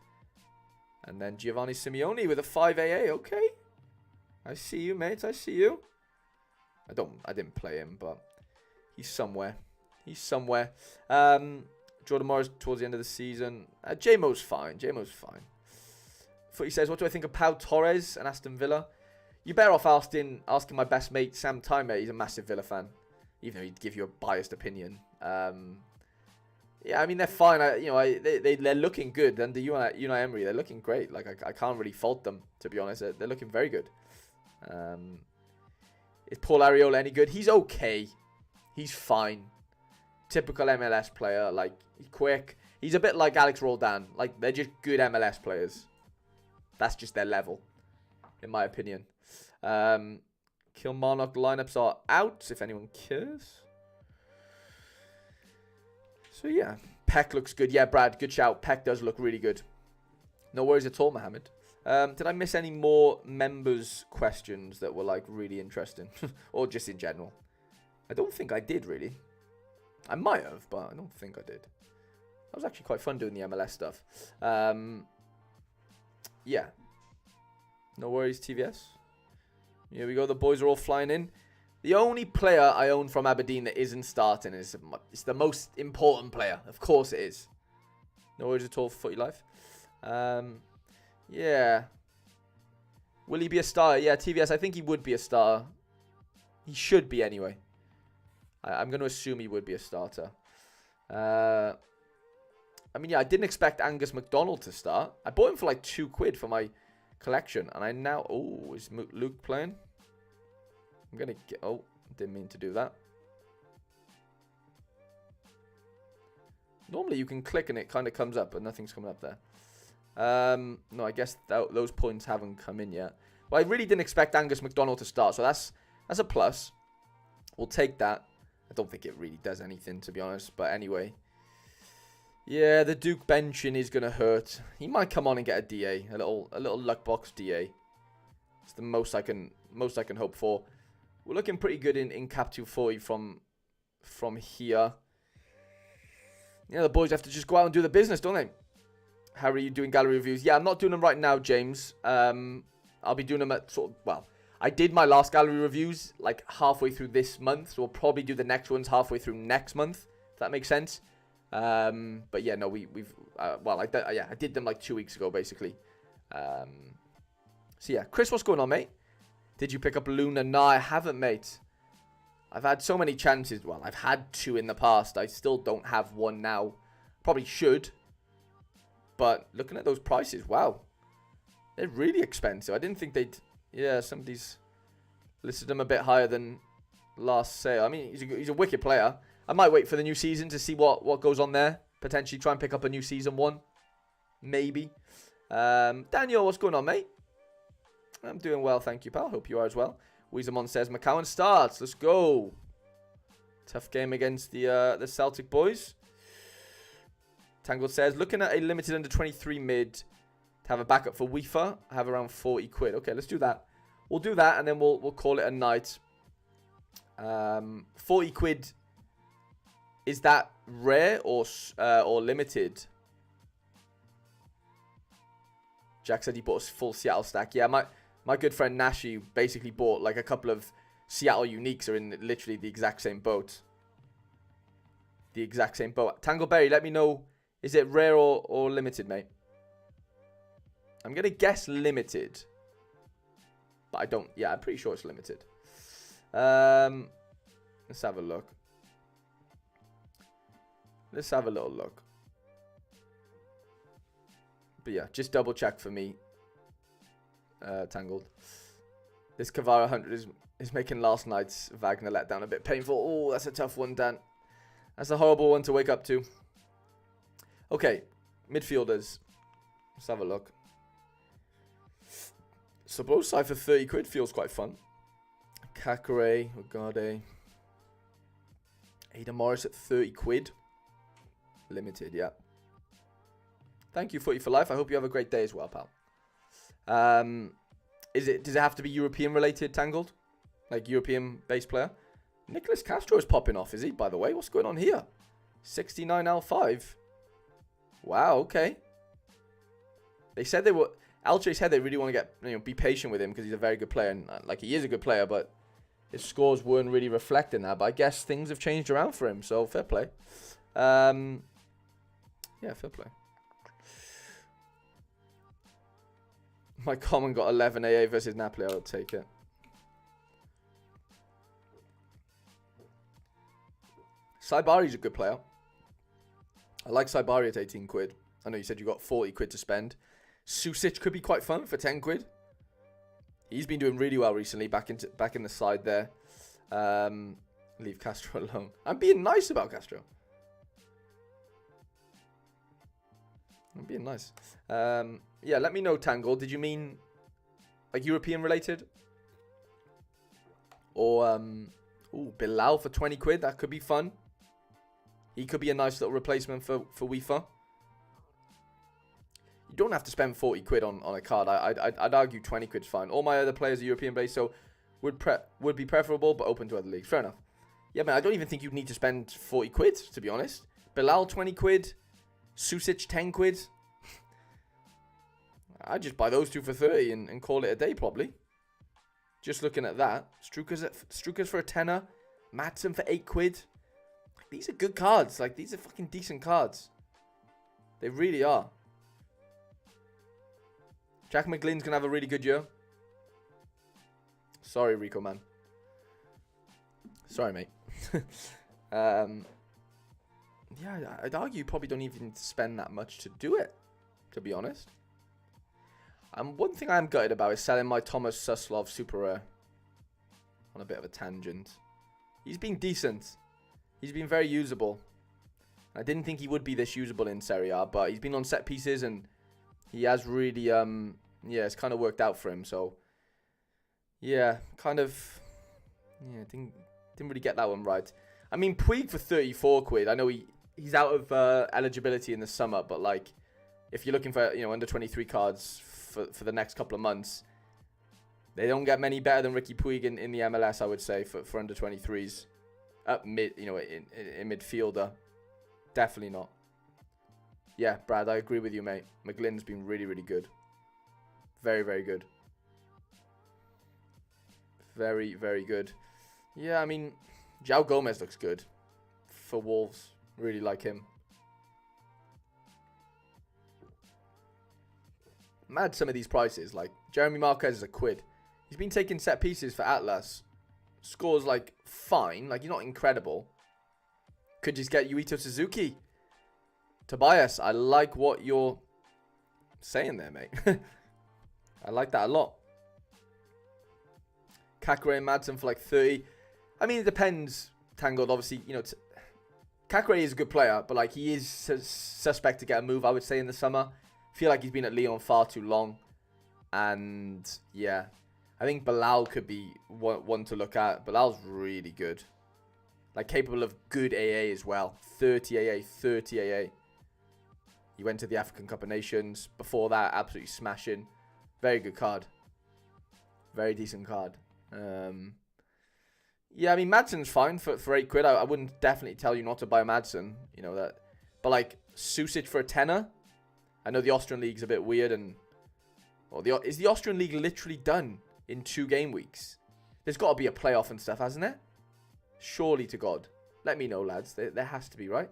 And then Giovanni Simeone with a 5 AA. Okay. I see you, mate. I see you. I didn't play him, but he's somewhere. He's somewhere. Jordan Morris towards the end of the season. J-Mo's fine. J-Mo's fine. Footy says, what do I think of Pau Torres and Aston Villa? You're better off asking my best mate, Sam Time. He's a massive Villa fan. Even though he'd give you a biased opinion. Yeah, I mean, they're fine. They're looking good. Under Unai Emery, they're looking great. Like, I can't really fault them, to be honest. They're looking very good. Is Paul Ariola any good? He's okay. He's fine. Typical MLS player. Like, he's quick. He's a bit like Alex Roldan. Like, they're just good MLS players. That's just their level, in my opinion. Kilmarnock lineups are out, if anyone cares. So, yeah. Peck looks good. Yeah, Brad, good shout. Peck does look really good. No worries at all, Mohammed. Did I miss any more members' questions that were, like, really interesting? Or just in general? I don't think I did, really. I might have, but I don't think I did. That was actually quite fun doing the MLS stuff. Yeah. No worries, TVS. Here we go. The boys are all flying in. The only player I own from Aberdeen that isn't starting is it's the most important player. Of course it is. No worries at all, Footy Life. Yeah. Will he be a star? Yeah, TVS, I think he would be a star. He should be anyway. I'm going to assume he would be a starter. I mean, yeah, I didn't expect Angus McDonald to start. I bought him for like £2 for my collection. And I now... Oh, is Luke playing? I'm going to get... Oh, didn't mean to do that. Normally you can click and it kind of comes up, but nothing's coming up there. No, I guess those points haven't come in yet. Well, I really didn't expect Angus McDonald to start, so that's a plus. We'll take that. I don't think it really does anything, to be honest, but anyway. Yeah, the Duke benching is going to hurt. He might come on and get a DA, a little luck box DA. It's the most I can hope for. We're looking pretty good in Cap 240 from here. Yeah, the boys have to just go out and do the business, don't they? How are you doing gallery reviews? Yeah, I'm not doing them right now, James. I'll be doing them at sort of, well, I did my last gallery reviews like halfway through this month, so we'll probably do the next ones halfway through next month, if that makes sense. But yeah, no, I did them like 2 weeks ago, basically. So yeah, Chris, what's going on, mate? Did you pick up Luna? No, I haven't, mate. I've had so many chances. Well, I've had 2 in the past. I still don't have one now. Probably should. But looking at those prices, wow. They're really expensive. I didn't think they'd... Yeah, somebody's listed them a bit higher than last sale. I mean, he's a wicked player. I might wait for the new season to see what goes on there. Potentially try and pick up a new season 1. Maybe. Daniel, what's going on, mate? I'm doing well, thank you, pal. Hope you are as well. Weezermon says, McCowan starts. Let's go. Tough game against the Celtic boys. Tangled says, looking at a limited under 23 mid to have a backup for WIFA, I have around 40 quid. Okay, let's do that. We'll do that and then we'll call it a night. 40 quid. Is that rare or limited? Jack said he bought a full Seattle stack. Yeah, my good friend Nashi basically bought like a couple of Seattle uniques are in literally the exact same boat. The exact same boat. Tangleberry, let me know. Is it rare or limited, mate? I'm going to guess limited. But I don't... Yeah, I'm pretty sure it's limited. Let's have a look. Let's have a little look. But yeah, just double check for me. Tangled. This Kavara 100 is making last night's Wagner letdown a bit painful. Oh, that's a tough one, Dan. That's a horrible one to wake up to. Okay, midfielders. Let's have a look. Sabosai for 30 quid feels quite fun. Kakare, Ogade. Ada Morris at 30 quid. Limited, yeah. Thank you, Footy for Life. I hope you have a great day as well, pal. Does it have to be European related, Tangled? Like European base player? Nicholas Castro is popping off, is he, by the way? What's going on here? 69 L5. Wow, okay. They said they were... Alche said they really want to get, be patient with him because he's a very good player. And, like, he is a good player, but his scores weren't really reflecting that. But I guess things have changed around for him, so fair play. Yeah, fair play. My common got 11 AA versus Napoli. I'll take it. Saibari's a good player. I like Saibari at 18 quid. I know you said you got 40 quid to spend. Susic could be quite fun for 10 quid. He's been doing really well recently. Back in the side there. Leave Castro alone. I'm being nice about Castro. I'm being nice. Yeah, let me know, Tangle. Did you mean like European related? Or ooh, Bilal for 20 quid. That could be fun. He could be a nice little replacement for UEFA. You don't have to spend 40 quid on a card. I'd argue 20 quid's fine. All my other players are European based, so would be preferable, but open to other leagues. Fair enough. Yeah, man, I don't even think you'd need to spend 40 quid, to be honest. Bilal, 20 quid. Susic, 10 quid. I'd just buy those two for 30 and call it a day, probably. Just looking at that. Struker's for a tenner. Madsen for 8 quid. These are good cards. Like, these are fucking decent cards. They really are. Jack McGlynn's going to have a really good year. Sorry, Rico, man. Sorry, mate. Yeah, I'd argue you probably don't even need to spend that much to do it, to be honest. One thing I'm gutted about is selling my Thomas Suslov super rare. On a bit of a tangent. He's been decent. He's been very usable. I didn't think he would be this usable in Serie A, but he's been on set pieces and he has really, yeah, it's kind of worked out for him. So, yeah, kind of, yeah, didn't really get that one right. I mean, Puig for 34 quid. I know he's out of eligibility in the summer, but like, if you're looking for, under 23 cards for the next couple of months, they don't get many better than Ricky Puig in the MLS, I would say, for under 23s. Up mid, in midfielder. Definitely not. Yeah, Brad, I agree with you, mate. McGlynn's been really, really good. Very, very good. Very, very good. Yeah, I mean, João Gomez looks good. For Wolves. Really like him. Mad some of these prices. Like, Jeremy Marquez is a quid. He's been taking set pieces for Atlas. Scores, like, fine. Like, you're not incredible. Could just get Yuito Suzuki. Tobias, I like what you're saying there, mate. I like that a lot. Kakare and Madsen for, like, 30. I mean, it depends, Tangled. Obviously, Kakare is a good player, but, like, he is suspect to get a move, I would say, in the summer. I feel like he's been at Lyon far too long. And, yeah. I think Bilal could be one to look at. Bilal's really good. Like, capable of good AA as well. 30 AA, 30 AA. He went to the African Cup of Nations. Before that, absolutely smashing. Very good card. Very decent card. Yeah, I mean, Madsen's fine for 8 quid. I wouldn't definitely tell you not to buy Madsen. That. But, like, Susic for a tenner. I know the Austrian League's a bit weird. Is the Austrian League literally done in 2 game weeks? There's got to be a playoff and stuff, hasn't there? Surely to God. Let me know, lads. There has to be, right?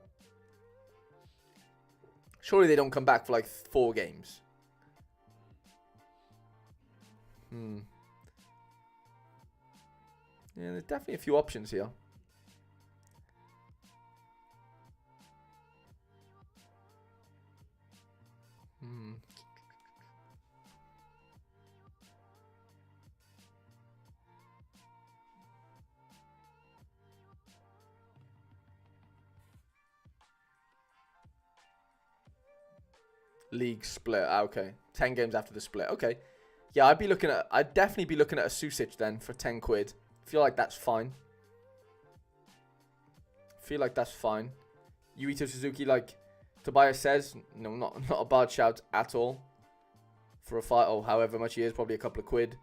Surely they don't come back for like 4 games. Yeah, there's definitely a few options here. League split. Okay. 10 games after the split. Okay. Yeah, I'd definitely be looking at a Susic then for 10 quid. Feel like that's fine. Yuito Suzuki, like Tobias says, no, not a bad shout at all. For a fight, or however much he is, probably a couple of quid.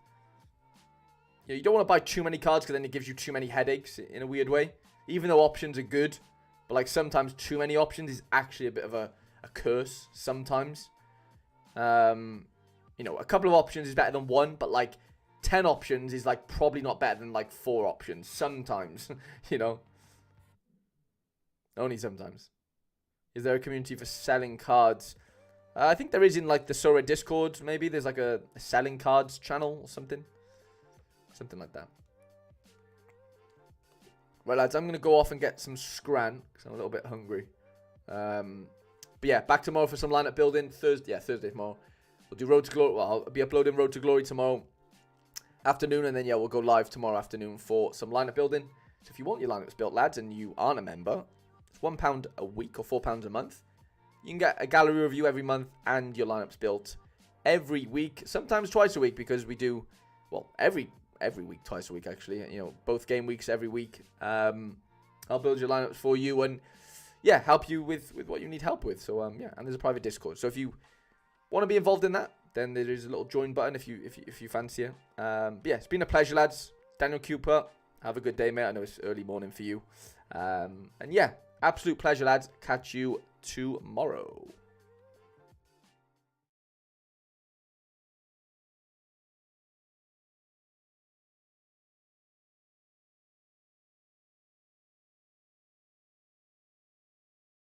Yeah, you don't want to buy too many cards because then it gives you too many headaches in a weird way. Even though options are good, but like sometimes too many options is actually a bit of a curse sometimes. You know, a couple of options is better than one, but like 10 options is like probably not better than like 4 options sometimes, you know. Only sometimes. Is there a community for selling cards? I think there is in like the Sorare Discord, maybe. There's like a selling cards channel or something. Something like that. Right, lads, I'm going to go off and get some scran because I'm a little bit hungry. But yeah, back tomorrow for some lineup building. Thursday tomorrow. We'll do Road to Glory. Well, I'll be uploading Road to Glory tomorrow afternoon. And then, yeah, we'll go live tomorrow afternoon for some lineup building. So if you want your lineups built, lads, and you aren't a member, it's £1 a week or £4 a month. You can get a gallery review every month and your lineups built every week. Sometimes twice a week because we do, well, every week, twice a week, actually. You know, both game weeks every week. I'll build your lineups for you and, yeah, help you with what you need help with. So, yeah, and there's a private Discord. So if you want to be involved in that, then there is a little join button if you fancy it. But yeah, it's been a pleasure, lads. Daniel Cooper, have a good day, mate. I know it's early morning for you. And yeah, absolute pleasure, lads. Catch you tomorrow.